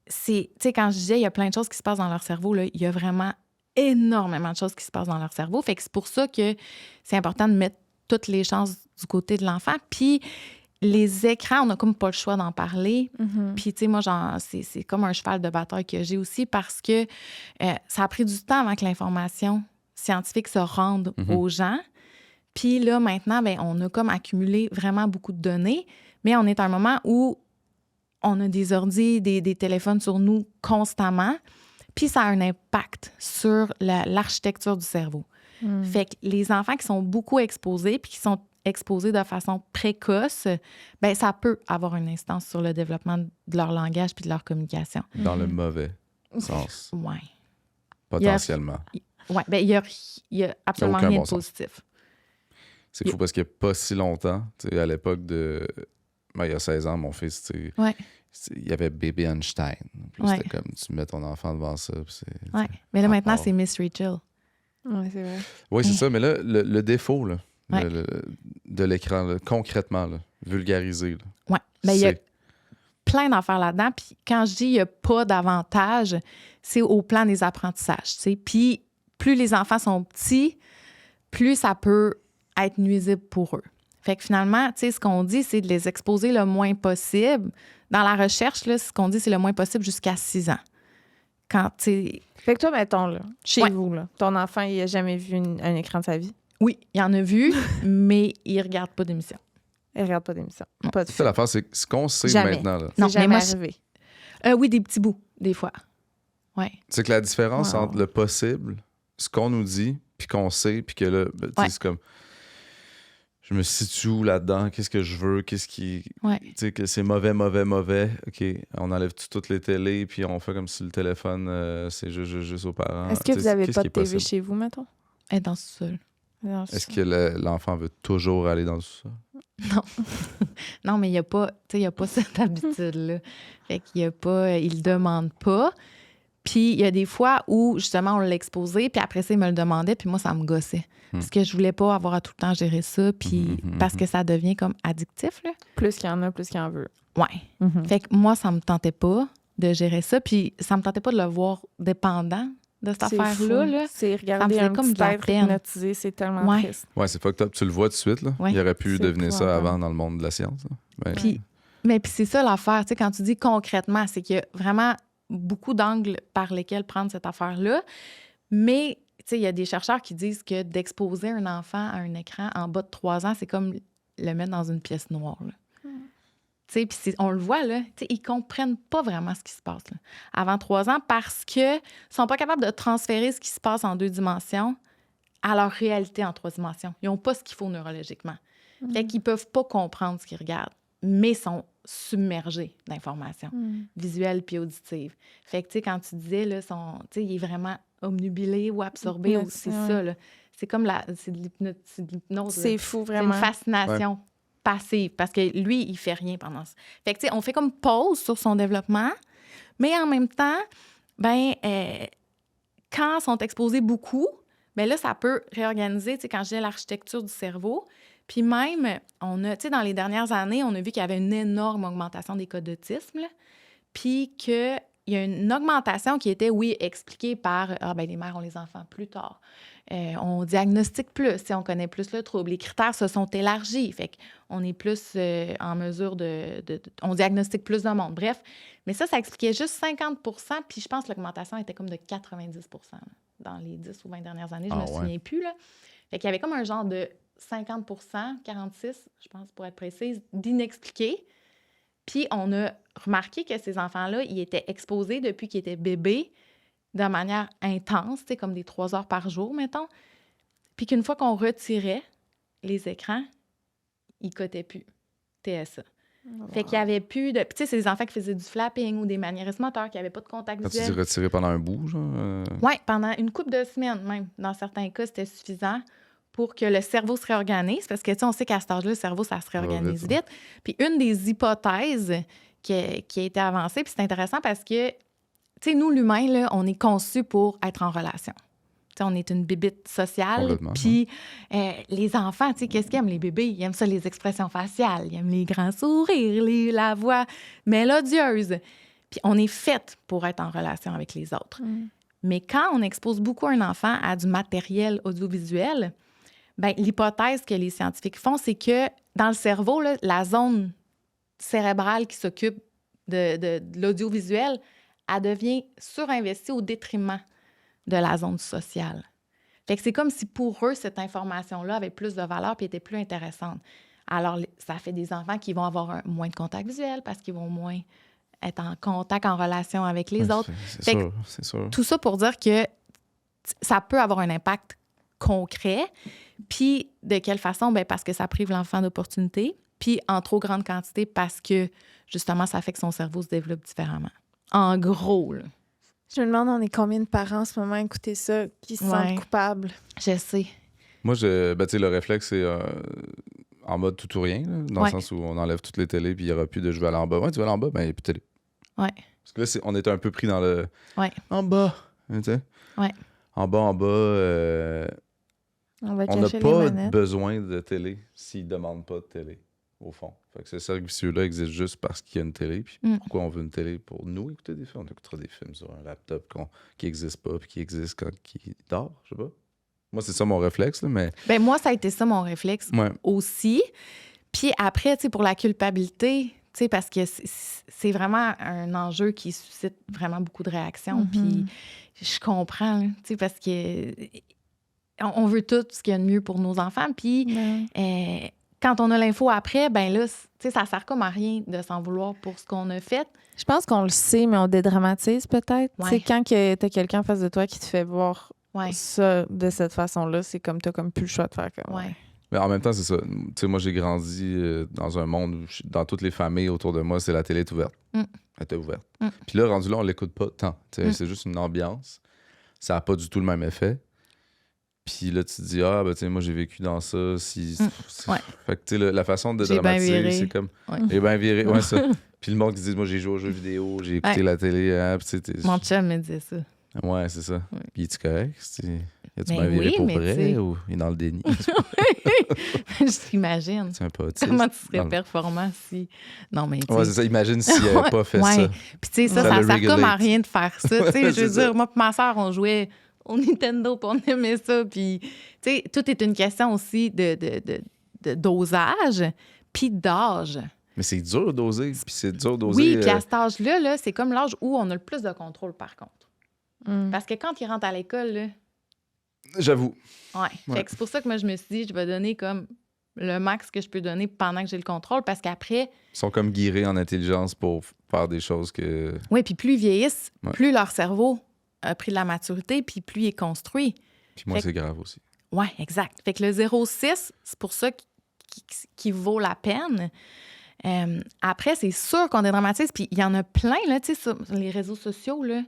c'est... Tu sais, quand je disais, il y a plein de choses qui se passent dans leur cerveau, là, il y a vraiment énormément de choses qui se passent dans leur cerveau. Fait que c'est pour ça que c'est important de mettre toutes les chances du côté de l'enfant. Puis les écrans, on n'a comme pas le choix d'en parler. Mhm. Puis, tu sais, moi, c'est comme un cheval de bataille que j'ai aussi parce que ça a pris du temps avant que l'information scientifique se rende aux gens. Puis là, maintenant, ben, on a comme accumulé vraiment beaucoup de données, mais on est à un moment où on a des ordis, des téléphones sur nous constamment, puis ça a un impact sur l'architecture du cerveau. Fait que les enfants qui sont beaucoup exposés, puis qui sont exposés de façon précoce, ben ça peut avoir une incidence sur le développement de leur langage puis de leur communication. Dans le mauvais sens, Ouais. potentiellement. Ouais, ben il y a absolument Aucun rien bon de sens. positif. C'est fou parce qu'il n'y a pas si longtemps, tu sais, à l'époque de... Ben, il y a 16 ans, mon fils, tu sais, Ouais. il y avait Baby Einstein. Puis Ouais. c'était comme, tu mets ton enfant devant ça. Puis c'est, Ouais. Mais là, à maintenant, part. c'est Miss Rachel. Ouais, c'est vrai. Oui, c'est ça. Mais là, le défaut là, Ouais. de l'écran, là, concrètement, là, vulgarisé, là, Ouais. Ben il y a c'est- plein d'affaires là-dedans. Puis quand je dis il n'y a pas d'avantage, c'est au plan des apprentissages. Tu sais. Puis plus les enfants sont petits, plus ça peut être nuisible pour eux. Fait que finalement, tu sais, ce qu'on dit, c'est de les exposer le moins possible. Dans la recherche, là, ce qu'on dit, c'est le moins possible jusqu'à 6 ans. Quand, tu sais, Fait que toi, mettons, là, chez Ouais. vous, là, ton enfant, il a jamais vu un écran de sa vie. oui, il y en a vu, mais il ne regarde pas d'émission. Il regarde pas d'émission. Pas de c'est ça film. l'affaire, c'est ce qu'on sait Jamais. maintenant. Là. Non, C'est mais jamais moi, arrivé. Oui, des petits bouts, des fois. Ouais. C'est que la différence Wow. entre le possible, ce qu'on nous dit, puis qu'on sait, puis que là, ben, tu sais, Ouais. c'est comme... Je me situe où là-dedans? Qu'est-ce que je veux? Qu'est-ce qui... Ouais. Tu sais, que c'est mauvais, mauvais, mauvais. OK, on enlève toutes les télés, puis on fait comme si le téléphone, c'est juste aux parents. Est-ce que Tu sais, vous avez qu'est-ce pas qui de est TV possible? chez vous, mettons? Elle est dans ce sol. Non, Est-ce que l'enfant veut toujours aller dans ça? Non, mais il n'y a pas, tu sais, il y a pas cette habitude-là. Fait qu'il y a pas, il le demande pas. Puis il y a des fois où, justement, on l'a exposé, puis après ça, il me le demandait, puis moi, ça me gossait. Parce que je voulais pas avoir à tout le temps gérer ça, puis parce que ça devient comme addictif, là. Plus qu'il y en a, plus qu'il y en veut. Ouais. Fait que moi, ça me tentait pas de gérer ça, puis ça me tentait pas de le voir dépendant de cette C'est affaire-là. fou. Là. C'est Ça me regarder faisait un comme petit de la être peine. hypnotisé, c'est tellement Ouais. triste. Ouais, c'est fucked up. Tu le vois tout de suite, là. Ouais. Il aurait pu C'est deviner ça épouvantable. avant dans le monde de la science. Là. Ben, Puis, mais puis c'est ça l'affaire, tu sais, quand tu dis concrètement, c'est qu'il y a vraiment beaucoup d'angles par lesquels prendre cette affaire-là. Mais, tu sais, il y a des chercheurs qui disent que d'exposer un enfant à un écran en bas de 3 ans, c'est comme le mettre dans une pièce noire, là. Tu sais, puis on le voit, là, tu sais, ils comprennent pas vraiment ce qui se passe, là, avant 3 ans parce qu'ils sont pas capables de transférer ce qui se passe en 2 dimensions à leur réalité en 3 dimensions. Ils n'ont pas ce qu'il faut neurologiquement. Fait qu'ils peuvent pas comprendre ce qu'ils regardent, mais sont submergés d'informations visuelles puis auditives. Fait que, tu sais, quand tu disais, là, tu sais, il est vraiment omnubilé ou absorbé, ou c'est ça, là. C'est comme c'est de l'hypnose. C'est là. fou, C'est vraiment. une fascination passive, parce que lui, il fait rien pendant ça. Fait que, tu sais, on fait comme pause sur son développement, mais en même temps, quand ils sont exposés beaucoup, bien là, ça peut réorganiser, tu sais, quand je dis l'architecture du cerveau. Puis même, on a, tu sais, dans les dernières années, on a vu qu'il y avait une énorme augmentation des cas d'autisme, là. Puis qu'il y a une augmentation qui était, oui, expliquée par les mères ont les enfants plus tard. On diagnostique plus, on connaît plus le trouble. Les critères se sont élargis, fait qu'on est plus en mesure on diagnostique plus de monde. Bref, mais ça expliquait juste 50 %, puis je pense que l'augmentation était comme de 90 % là, dans les 10 ou 20 dernières années, je me souviens plus, là. Fait qu'il y avait comme un genre de 50 %, 46, je pense, pour être précise, d'inexpliqués. Puis on a remarqué que ces enfants-là, ils étaient exposés depuis qu'ils étaient bébés de manière intense, tu sais, comme des 3 heures par jour, mettons. Puis qu'une fois qu'on retirait les écrans, ils cotaient plus TSA. Fait qu'il n'y avait plus de... Puis tu sais, c'est des enfants qui faisaient du flapping ou des maniérismes moteurs, qui n'avaient pas de contact quand tu dis visuel. retirer pendant un bout, genre. Oui, pendant une couple de semaines même. Dans certains cas, c'était suffisant pour que le cerveau se réorganise, parce que, tu sais, on sait qu'à cet âge-là, le cerveau, ça se réorganise vite. Puis une des hypothèses qui a été avancée, puis c'est intéressant parce que, tu sais, nous, l'humain, là, on est conçu pour être en relation. Tu sais, on est une bébite sociale. Puis les enfants, tu sais, qu'est-ce qu'ils aiment, les bébés? Ils aiment ça, les expressions faciales. Ils aiment les grands sourires, la voix mélodieuse. Puis on est fait pour être en relation avec les autres. Mais quand on expose beaucoup un enfant à du matériel audiovisuel, bien, l'hypothèse que les scientifiques font, c'est que dans le cerveau, là, la zone cérébrale qui s'occupe de l'audiovisuel, elle devient surinvestie au détriment de la zone sociale. Fait que c'est comme si pour eux, cette information-là avait plus de valeur et était plus intéressante. Alors, ça fait des enfants qui vont avoir moins de contact visuel parce qu'ils vont moins être en contact, en relation avec les autres. C'est sûr. Tout ça pour dire que ça peut avoir un impact concret. Puis, de quelle façon? Bien, parce que ça prive l'enfant d'opportunités. Puis, en trop grande quantité, parce que, justement, ça fait que son cerveau se développe différemment. En gros, là. Je me demande, on est combien de parents en ce moment à écouter ça qui se sentent coupables? Je sais. Moi, tu sais, le réflexe, c'est en mode tout ou rien, là, dans le sens où on enlève toutes les télés puis il n'y aura plus de je vais aller en bas. Ouais, tu vas aller en bas, ben il n'y a plus de télé. Ouais. Parce que là, on était un peu pris dans le... Ouais. En bas, tu sais? Ouais. En bas, on va n'a cacher pas les manettes. besoin de télé s'ils ne demandent pas de télé, au fond. Fait que ce cercle vicieux-là existe juste parce qu'il y a une télé. Puis pourquoi on veut une télé? Pour nous écouter des films. On écoutera des films sur un laptop qui n'existe pas puis qui existe quand il dort, je sais pas. Moi, c'est ça mon réflexe, là, mais... Ben moi, ça a été ça mon réflexe aussi. Puis après, tu sais, pour la culpabilité, tu sais, parce que c'est vraiment un enjeu qui suscite vraiment beaucoup de réactions. Puis je comprends, tu sais, parce que on veut tout ce qu'il y a de mieux pour nos enfants. Puis quand on a l'info après, ben là, tu sais, ça sert comme à rien de s'en vouloir pour ce qu'on a fait. Je pense qu'on le sait, mais on dédramatise peut-être. Ouais. Tu sais, quand t'as quelqu'un en face de toi qui te fait voir ça de cette façon-là, c'est comme t'as comme plus le choix de faire comme... Mais en même temps, c'est ça. Tu sais, moi, j'ai grandi dans un monde où, dans toutes les familles autour de moi, c'est la télé est ouverte. Elle était ouverte. Puis là, rendu là, on l'écoute pas tant. C'est juste une ambiance. Ça n'a pas du tout le même effet. Puis là, tu te dis, ben, tu sais, moi, j'ai vécu dans ça. Fait que, tu sais, la façon de dramatiser, c'est comme... J'ai bien viré. Ouais, ça. Puis le monde qui dit, moi, j'ai joué aux jeux vidéo, j'ai écouté la télé. Hein, puis Mon chum me disait ça. Ouais, c'est ça. Ouais. Puis es-tu correct? As-tu Ben bien viré oui, pour mais vrai t'sais- ou il est dans le déni? Je t'imagine. C'est un peu autiste. Comment tu serais Dans le- performant si... Non, mais tu Ouais, sais... c'est ça. Imagine s'il n'avait pas fait Ouais. ça. Puis tu sais, ça Ça sert le comme à regulate. rien de faire ça. Tu sais, je C'est veux ça. dire, moi et ma soeur, on jouait au Nintendo, puis on aimait ça. Puis, tu sais, tout est une question aussi de dosage, puis d'âge. Mais c'est dur d'oser. Puis c'est dur d'oser. Oui, puis à cet âge-là, là, c'est comme l'âge où on a le plus de contrôle, par contre. Parce que quand il rentre à l'école, là, J'avoue. ouais. Ouais. Fait que c'est pour ça que moi, je me suis dit, je vais donner comme le max que je peux donner pendant que j'ai le contrôle, parce qu'après, Ils sont comme guirés en intelligence pour faire des choses que. oui, puis plus ils vieillissent, Ouais. plus leur cerveau a pris de la maturité, puis plus il est construit. Puis moi, Fait que- c'est grave aussi. Oui, exact. Fait que le 0,6, c'est pour ça qu'il vaut la peine. Après, c'est sûr qu'on dédramatise, puis il y en a plein, là, tu sais, sur les réseaux sociaux, là,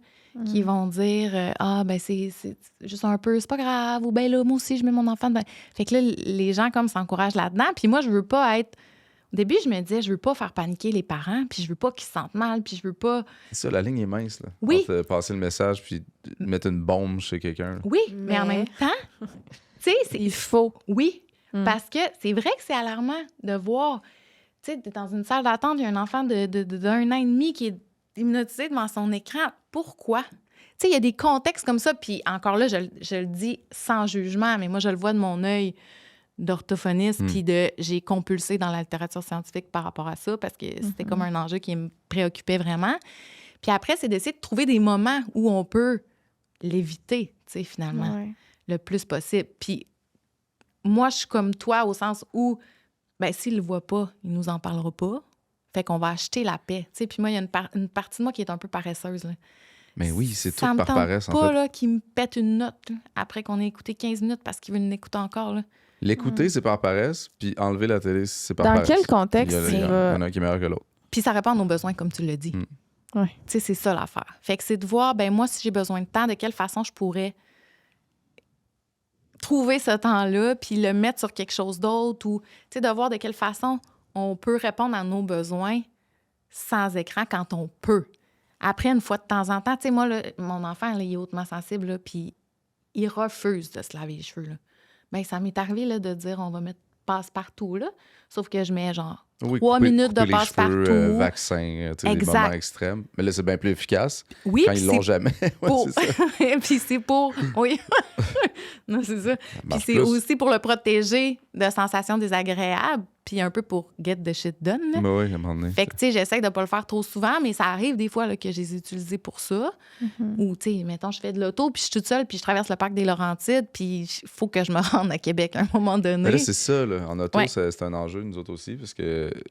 qui vont dire ah, ben c'est juste un peu, c'est pas grave, ou ben là, moi aussi, je mets mon enfant dedans. Fait que là, les gens, comme, s'encouragent là-dedans. Puis moi, je veux pas être. Au début, je me disais, je veux pas faire paniquer les parents, puis je veux pas qu'ils se sentent mal, puis je veux pas. C'est ça, la ligne est mince, là. Oui. Entre passer le message puis mettre une bombe chez quelqu'un. là. Oui, mais en Mais- même temps, tu sais, Il faut. oui, Mm. parce que c'est vrai que c'est alarmant de voir, tu sais, t'es dans une salle d'attente, il y a un enfant d'un an et demi qui est hypnotisé devant son écran. Pourquoi? Tu sais, il y a des contextes comme ça, puis encore là, je le dis sans jugement, mais moi, je le vois de mon œil d'orthophoniste, puis j'ai compulsé dans la littérature scientifique par rapport à ça, parce que c'était comme un enjeu qui me préoccupait vraiment. Puis après, c'est d'essayer de trouver des moments où on peut l'éviter, tu sais, finalement Ouais. le plus possible. Puis moi, je suis comme toi au sens où, ben s'il le voit pas, il nous en parlera pas. Fait qu'on va acheter la paix. Tu sais, puis moi, il y a une partie de moi qui est un peu paresseuse. Là. Mais oui, c'est Ça tout me par tente paresse, en pas fait. là, qu'il me pète une note là, après qu'on ait écouté 15 minutes parce qu'il veut nous écouter encore. Là. L'écouter, c'est par paresse, puis enlever la télé, c'est par Dans paresse. quel contexte Il y il en va... a un qui est meilleur que l'autre. Puis ça répond à nos besoins, comme tu l'as dit. Ouais. Tu sais, c'est ça l'affaire. Fait que c'est de voir, ben moi, si j'ai besoin de temps, de quelle façon je pourrais trouver ce temps-là, puis le mettre sur quelque chose d'autre, ou, tu sais, de voir de quelle façon on peut répondre à nos besoins sans écran quand on peut. Après, une fois de temps en temps, tu sais, moi, là, mon enfant, là, il est hautement sensible, là, puis il refuse de se laver les cheveux, là. Ben, ça m'est arrivé, là, de dire, on va mettre passe-partout, là, sauf que je mets, genre, Oui, 3 minutes de couper les passe-partout. cheveux, vaccin, tu sais, les Exact. moments extrêmes. Mais là, c'est bien plus efficace oui, quand puis ils l'ont c'est jamais. Ouais, pour... c'est ça. puis c'est pour... Oui. non, c'est ça. Puis marche c'est plus. aussi pour le protéger de sensations désagréables, puis un peu pour get the shit done, là. Mais oui, à un moment donné. Fait que, tu sais, j'essaie de pas le faire trop souvent, mais ça arrive des fois là, que je les ai utilisés pour ça. Ou, tu sais, mettons, je fais de l'auto, puis je suis toute seule, puis je traverse le parc des Laurentides, puis il faut que je me rende à Québec à un moment donné. Mais là, c'est ça, là. En auto, Ouais. c'est un enjeu, nous autres aussi, parce que, tu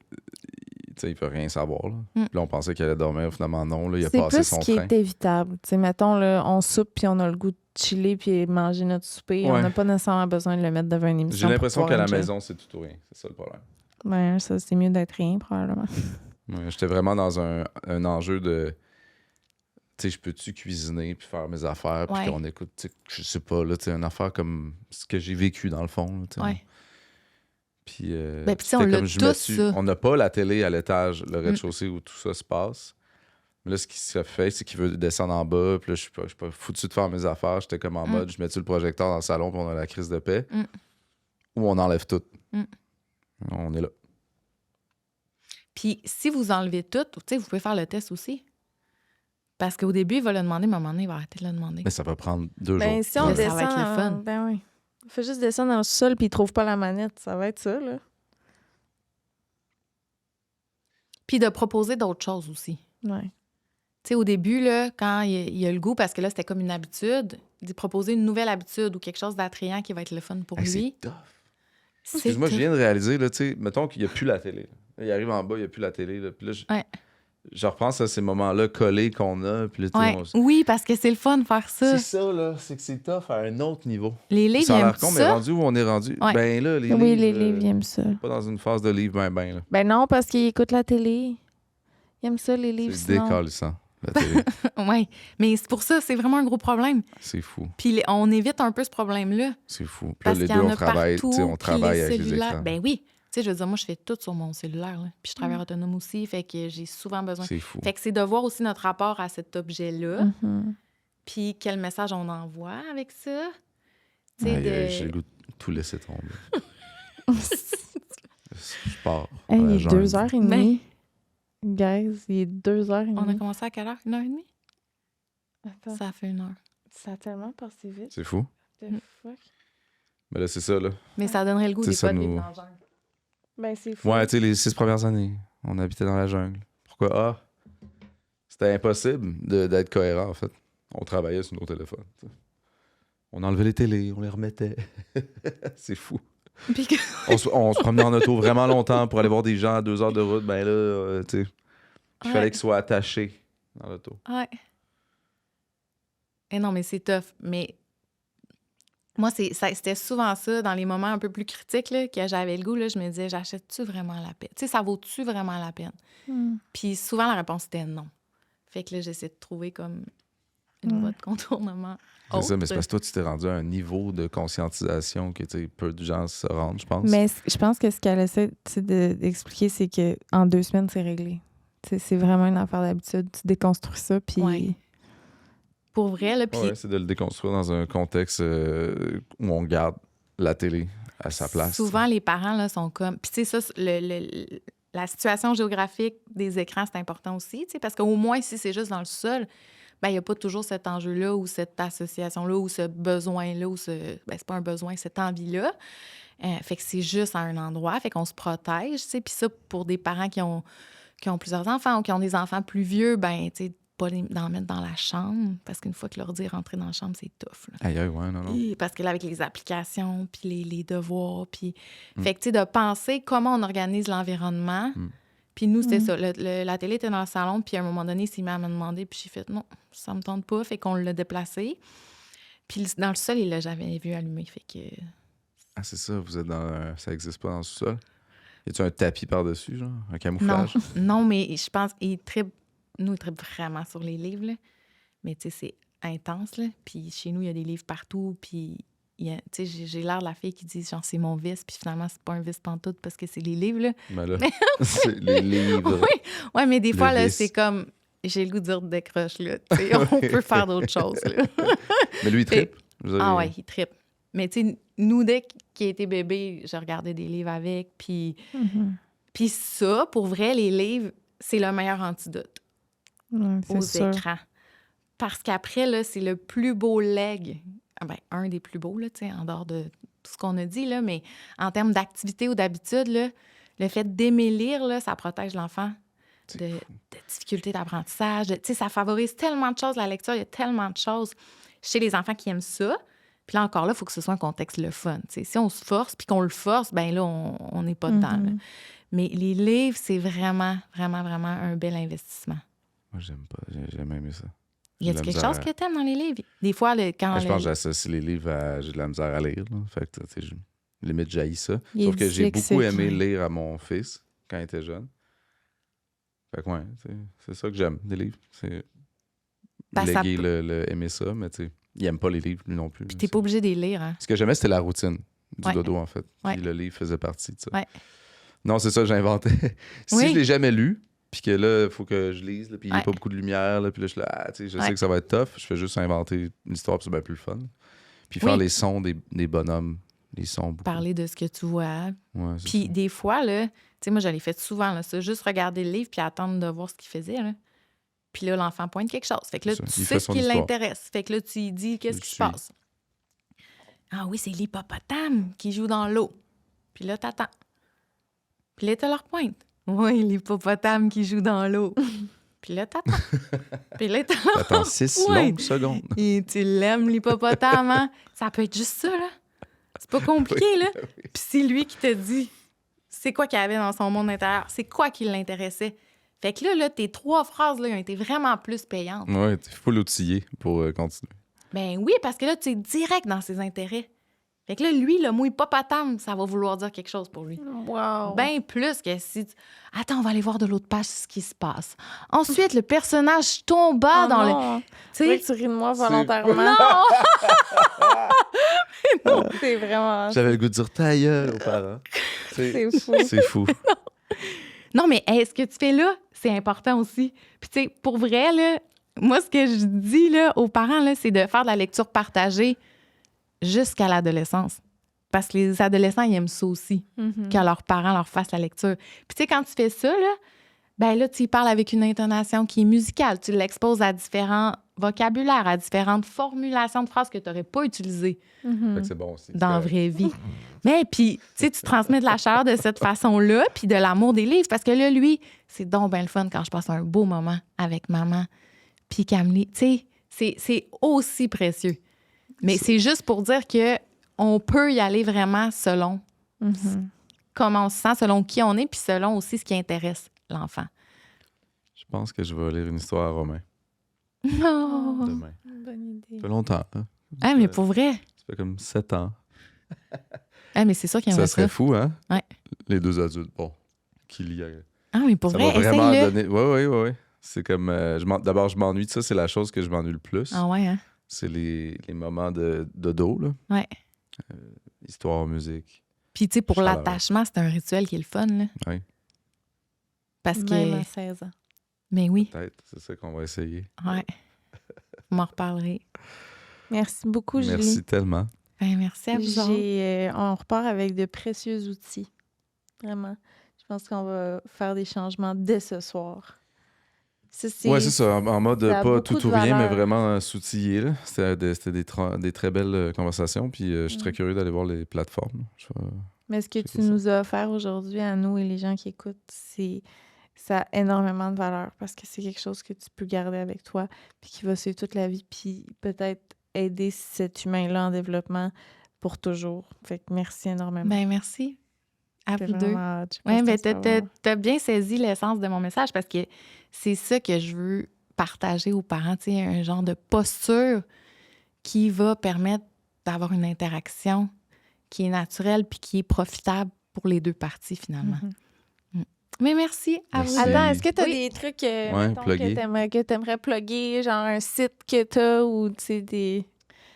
sais, il peut rien savoir, là. Mm. Puis là, on pensait qu'elle allait dormir, finalement, non, là, il a C'est passé plus son ce qui train. est évitable. Tu sais, mettons, là, on soupe puis on a le goût de chiller puis manger notre souper. Ouais. On n'a pas nécessairement besoin de le mettre devant une émission. J'ai l'impression pour qu'à la pouvoir enjoy. maison, c'est tout ou rien. C'est ça le problème. Ben, ça, c'est mieux d'être rien, probablement. Ouais, j'étais vraiment dans un enjeu de. Tu sais, je peux-tu cuisiner puis faire mes affaires puis Ouais. qu'on écoute, tu sais, je sais pas, là, tu sais, une affaire comme ce que j'ai vécu dans le fond. Là, tu sais. Ouais. Puis, Ben, puis tu sais, on c'était l'a comme, je tous, me suis- ça. On n'a pas la télé à l'étage, le rez-de-chaussée où tout ça se passe. Mais là, ce qui se fait, c'est qu'il veut descendre en bas. Puis là, je suis pas foutu de faire mes affaires. J'étais comme en mode, je mets-tu le projecteur dans le salon puis on a la crise de paix. Mm. Ou on enlève tout. Mm. On est là. Puis si vous enlevez tout, tu sais, vous pouvez faire le test aussi. Parce qu'au début, il va le demander, mais à un moment donné, il va arrêter de le demander. Mais ça peut prendre 2 jours. Ben, si on Là, ça descend... va être le fun. Ben oui. On fait juste descendre dans le sol puis il trouve pas la manette. Ça va être ça, là. Puis de proposer d'autres choses aussi. Ouais. Tu sais, au début, là, quand il a le goût, parce que là, c'était comme une habitude, d'y proposer une nouvelle habitude ou quelque chose d'attrayant qui va être le fun pour Hey, lui. c'est tough. C'est Excuse-moi, je tough. viens de réaliser, là, tu sais, mettons qu'il n'y a plus la télé. Là, il arrive en bas, il n'y a plus la télé. Là, puis là, Ouais. je repense à ces moments-là collés qu'on a. Puis là, tu sais, Ouais. Oui, parce que c'est le fun de faire ça. C'est ça, là. C'est que c'est tough à un autre niveau. Les livres, Ça a ils aiment l'air con, mais ça. rendu où on est rendu. Ouais. Ben là, les Oui, livres. les livres, ils aiment ça. Pas dans une phase de livre, ben là. Ben non, parce qu'ils écoutent la télé. Ils aiment ça, les livres, C'est sinon. décalissant, la télé. Oui, mais c'est pour ça, c'est vraiment un gros problème. C'est fou. Puis on évite un peu ce problème-là. C'est fou. Puis là, Parce les qu'il deux, y en on a travaille, partout. tu sais, on puis travaille les avec les cellulaires. écrans. Ben oui, sais, je veux dire, moi, je fais tout sur mon cellulaire, là. Puis je travaille autonome aussi, fait que j'ai souvent besoin... C'est fou. Fait que c'est de voir aussi notre rapport à cet objet-là, Mhm. puis quel message on envoie avec ça. Tu sais, Aïe, j'ai le goût de tout laisser tomber. Je pars. Hey, dans la il est jungle. 2h30. Guys, il est 2h30. On a commencé à quelle heure? 1h30? Attends, Ça fait 1 heure. ça a tellement passé vite. C'est fou. The fuck? Mais là, c'est ça, là. Mais ça donnerait le goût C'est des ça, fois de vivre nous- dans la jungle. Ben, c'est fou. Ouais, tu sais, les 6 premières années, on habitait dans la jungle. Pourquoi? C'était impossible d'être cohérent, en fait. On travaillait sur nos téléphones. T'sais. On enlevait les télés, on les remettait. C'est fou. Puis que- On se promenait en auto vraiment longtemps pour aller voir des gens à 2 heures de route. Ben là, tu sais, il Ouais. fallait qu'ils soient attachés dans l'auto. Ouais. Et non, mais c'est tough. Mais moi, c'était souvent ça, dans les moments un peu plus critiques, là, que j'avais le goût, là, je me disais, j'achète-tu vraiment la peine? Tu sais, ça vaut-tu vraiment la peine? Hmm. Puis souvent, la réponse était non. Fait que là, j'essaie de trouver comme une voie de contournement. C'est ça, mais autre. c'est parce que toi, tu t'es rendu à un niveau de conscientisation que, tu sais, peu de gens se rendent, je pense. Mais je pense que ce qu'elle essaie d'expliquer, c'est qu'en 2 semaines, c'est réglé. Tu sais, c'est vraiment une affaire d'habitude. Tu déconstruis ça, puis... Ouais. Pour vrai, là, puis Ouais, c'est de le déconstruire dans un contexte où on garde la télé à sa place. souvent, les parents, là, sont comme... Puis tu sais, ça, la situation géographique des écrans, c'est important aussi, tu sais, parce qu'au moins, si c'est juste dans le sol, ben il n'y a pas toujours cet enjeu-là ou cette association-là ou ce besoin-là ou ben c'est pas un besoin, cette envie-là. Fait que c'est juste à un endroit, fait qu'on se protège, tu sais. Puis ça, pour des parents qui ont plusieurs enfants ou qui ont des enfants plus vieux, ben tu sais, pas d'en mettre dans la chambre, parce qu'une fois que leur dire rentrer dans la chambre, c'est tough, là. Aïe, aïe, ouais, non. Parce que là, avec les applications, puis les devoirs, puis... Fait que, tu sais, de penser comment on organise l'environnement. Puis nous, c'était ça. La télé était dans le salon, puis à un moment donné, il s'est mis à me demander, puis j'ai fait « Non, ça me tente pas », fait qu'on l'a déplacé. Puis dans le sol, il l'a jamais vu allumé, fait que... Ah, c'est ça, vous êtes ça existe pas dans le sous-sol? Y a-tu un tapis par-dessus, genre? Un camouflage? Non, mais je pense qu'il trippe... Nous, il trippe vraiment sur les livres, là. Mais tu sais, c'est intense, là. Puis chez nous, il y a des livres partout, puis... Tu sais, j'ai l'air de la fille qui dit, genre, c'est mon vice, puis finalement, c'est pas un vice pantoute parce que c'est les livres, là. Ben là, c'est les livres. Oui, mais des Le fois, là, vice. c'est comme... J'ai le goût de dire décroche, là. Tu sais, on peut faire d'autres choses, là. Mais lui, il trippe. Je veux dire, Ah ouais, il trippe. Mais tu sais, nous, dès qu'il était bébé, je regardais des livres avec, puis... Puis ça, pour vrai, les livres, c'est le meilleur antidote Ouais, aux c'est sûr. écrans. Parce qu'après, là, c'est le plus beau leg. Ah ben, un des plus beaux, là, tu sais, en dehors de tout ce qu'on a dit, là, mais en termes d'activité ou d'habitude, là, le fait d'aimer lire, là, ça protège l'enfant de difficultés d'apprentissage. Tu sais, ça favorise tellement de choses, la lecture, il y a tellement de choses chez les enfants qui aiment ça. Puis là, encore là, il faut que ce soit un contexte le fun. Tu sais, si on se force puis qu'on le force, ben là, on n'est pas dedans. Là. Mais les livres, c'est vraiment, vraiment, vraiment un bel investissement. Moi, j'aime pas. J'ai jamais aimé ça. Y J'ai de a-t-il la quelque misère chose que t'aimes dans les livres? Des fois, quand... Je pense que j'associe les livres à... J'ai de la misère à lire, là. Fait que, tu sais, limite, j'haïs ça. Il est Sauf que j'ai beaucoup dyslexique, aimé ouais. lire à mon fils quand il était jeune. Fait que, ouais, c'est ça que j'aime, des livres. C'est Ben, ça léguer peut- aimer ça, mais tu sais, il aime pas les livres, lui non plus. Puis t'es pas obligé de les lire, hein? Ce que j'aimais, c'était la routine du Ouais. dodo, en fait. Ouais. Puis le livre faisait partie de ça. Ouais. Non, c'est ça, j'ai inventé. Si Oui. je l'ai jamais lu, puis que là, il faut que je lise, là, puis il n'y a Ouais. pas beaucoup de lumière, là, puis là, je suis là, tu sais, je Ouais. sais que ça va être tough. Je fais juste inventer une histoire, puis c'est bien plus le fun. Puis Oui. faire les sons des bonhommes, les sons beaucoup. Parler de ce que tu vois. Ouais, c'est Puis ça. des fois, là, tu sais, moi, je l'ai fait souvent, là, ça, juste regarder le livre puis attendre de voir ce qu'il faisait, là. Puis là, l'enfant pointe quelque chose. Fait que là, C'est ça. tu Il sais fait ce son qui histoire. l'intéresse. Fait que là, tu lui dis qu'est-ce Il qui se suit. passe. Ah oui, c'est l'hippopotame qui joue dans l'eau. Puis là, t'attends. Puis là, tu leur pointe. Oui, l'hippopotame qui joue dans l'eau. Puis là, t'attends. Puis là, T'attends 6 Ouais. longues secondes. Et tu l'aimes, l'hippopotame, hein? Ça peut être juste ça, là. C'est pas compliqué, là. Puis c'est lui qui te dit c'est quoi qu'il y avait dans son monde intérieur, c'est quoi qui l'intéressait. Fait que là, tes 3 phrases, là, ont été vraiment plus payantes. Ouais, il faut l'outiller pour continuer. Ben oui, parce que là, tu es direct dans ses intérêts. Fait que là, lui, le mot hippopotame, ça va vouloir dire quelque chose pour lui. Wow. Ben plus que si... Attends, on va aller voir de l'autre page ce qui se passe. Ensuite, le personnage tomba dans le... C'est Tu vrai sais, que tu ris de moi volontairement. non! C'est vraiment... J'avais le goût de dire ta gueule aux parents. C'est fou. C'est fou. Non, mais ce que tu fais là, c'est important aussi. Puis, tu sais, pour vrai, là, moi, ce que je dis là, aux parents, là, c'est de faire de la lecture partagée jusqu'à l'adolescence. Parce que les adolescents, ils aiment ça aussi, quand leurs parents leur fassent la lecture. Puis, tu sais, quand tu fais ça, là, ben là, tu y parles avec une intonation qui est musicale. Tu l'exposes à différents vocabulaires, à différentes formulations de phrases que tu n'aurais pas utilisées Fait que c'est bon aussi. dans la vraie vie. Mais puis, tu sais, tu transmets de la chaleur de cette façon-là, puis de l'amour des livres. Parce que là, lui, c'est donc bien le fun quand je passe un beau moment avec maman. Puis Camille, tu sais, c'est aussi précieux. Mais c'est juste pour dire que on peut y aller vraiment selon comment on se sent, selon qui on est, puis selon aussi ce qui intéresse l'enfant. Je pense que je vais lire une histoire à Romain Non! demain. Bonne idée. Ça fait longtemps. Hein? Ah, mais pour vrai. Ça fait comme 7 ans. Ah, mais c'est sûr qu'il y en Ça a serait ça. fou, hein? Ouais. Les deux adultes, bon, qui lient. Ah, mais pour Ça vrai, va vraiment essaye-le. donner... Oui. C'est comme... D'abord, je m'ennuie de ça. C'est la chose que je m'ennuie le plus. Ah ouais, hein? C'est les moments de dos, là. Ouais. Histoire, musique. Puis, tu sais, pour Chaleur. l'attachement, c'est un rituel qui est le fun, là. Oui, Parce Même que... à 16 ans. Mais oui, peut-être. C'est ça qu'on va essayer. ouais. Vous m'en reparlerez. Merci beaucoup, Julie. Merci tellement. Ben, merci à vous autres. On repart avec de précieux outils. Vraiment. Je pense qu'on va faire des changements dès ce soir. Ouais, c'est ça. En mode ça a pas beaucoup tout de ou rien, mais valeur. vraiment s'outiller. Là. C'était des très belles conversations. Puis je suis très curieux d'aller voir les plateformes. Mais ce que checker tu ça. nous as offert aujourd'hui à nous et les gens qui écoutent, ça a énormément de valeur parce que c'est quelque chose que tu peux garder avec toi puis qui va suivre toute la vie puis peut-être aider cet humain-là en développement pour toujours. Fait que merci énormément. Ben, merci à C'était vous deux. vraiment hâte. J'ai Oui, passé ben, un savoir. t'as bien saisi l'essence de mon message parce que c'est ça que je veux partager aux parents, tu sais, un genre de posture qui va permettre d'avoir une interaction qui est naturelle puis qui est profitable pour les deux parties, finalement. Mais merci à Merci. vous deux. Attends, est-ce que tu as Oui. des trucs mettons, plugger. que t'aimerais plugger, genre un site que tu as ou tu sais des...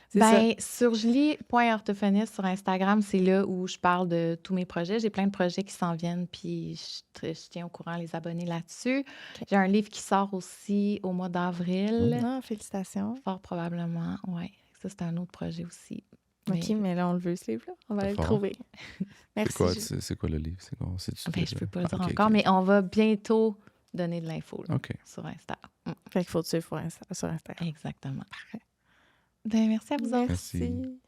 C'est Ben, sur julie.orthophoniste sur Instagram, c'est là où je parle de tous mes projets. J'ai plein de projets qui s'en viennent, puis je tiens au courant les abonnés là-dessus. OK. J'ai un livre qui sort aussi au mois d'avril, ça? Ah, félicitations. fort probablement. Oui, ça, c'est un autre projet aussi. OK, mais là, on le veut, ce livre-là. On va aller le fort. trouver. Merci. C'est quoi, Julie. c'est quoi le livre? C'est quoi? Ben, je peux pas le dire ok, encore, ok. mais on va bientôt donner de l'info là, OK. sur Insta. Fait qu'il faut te suivre sur Instagram. Exactement. Ben, merci à vous autres. Merci. Merci.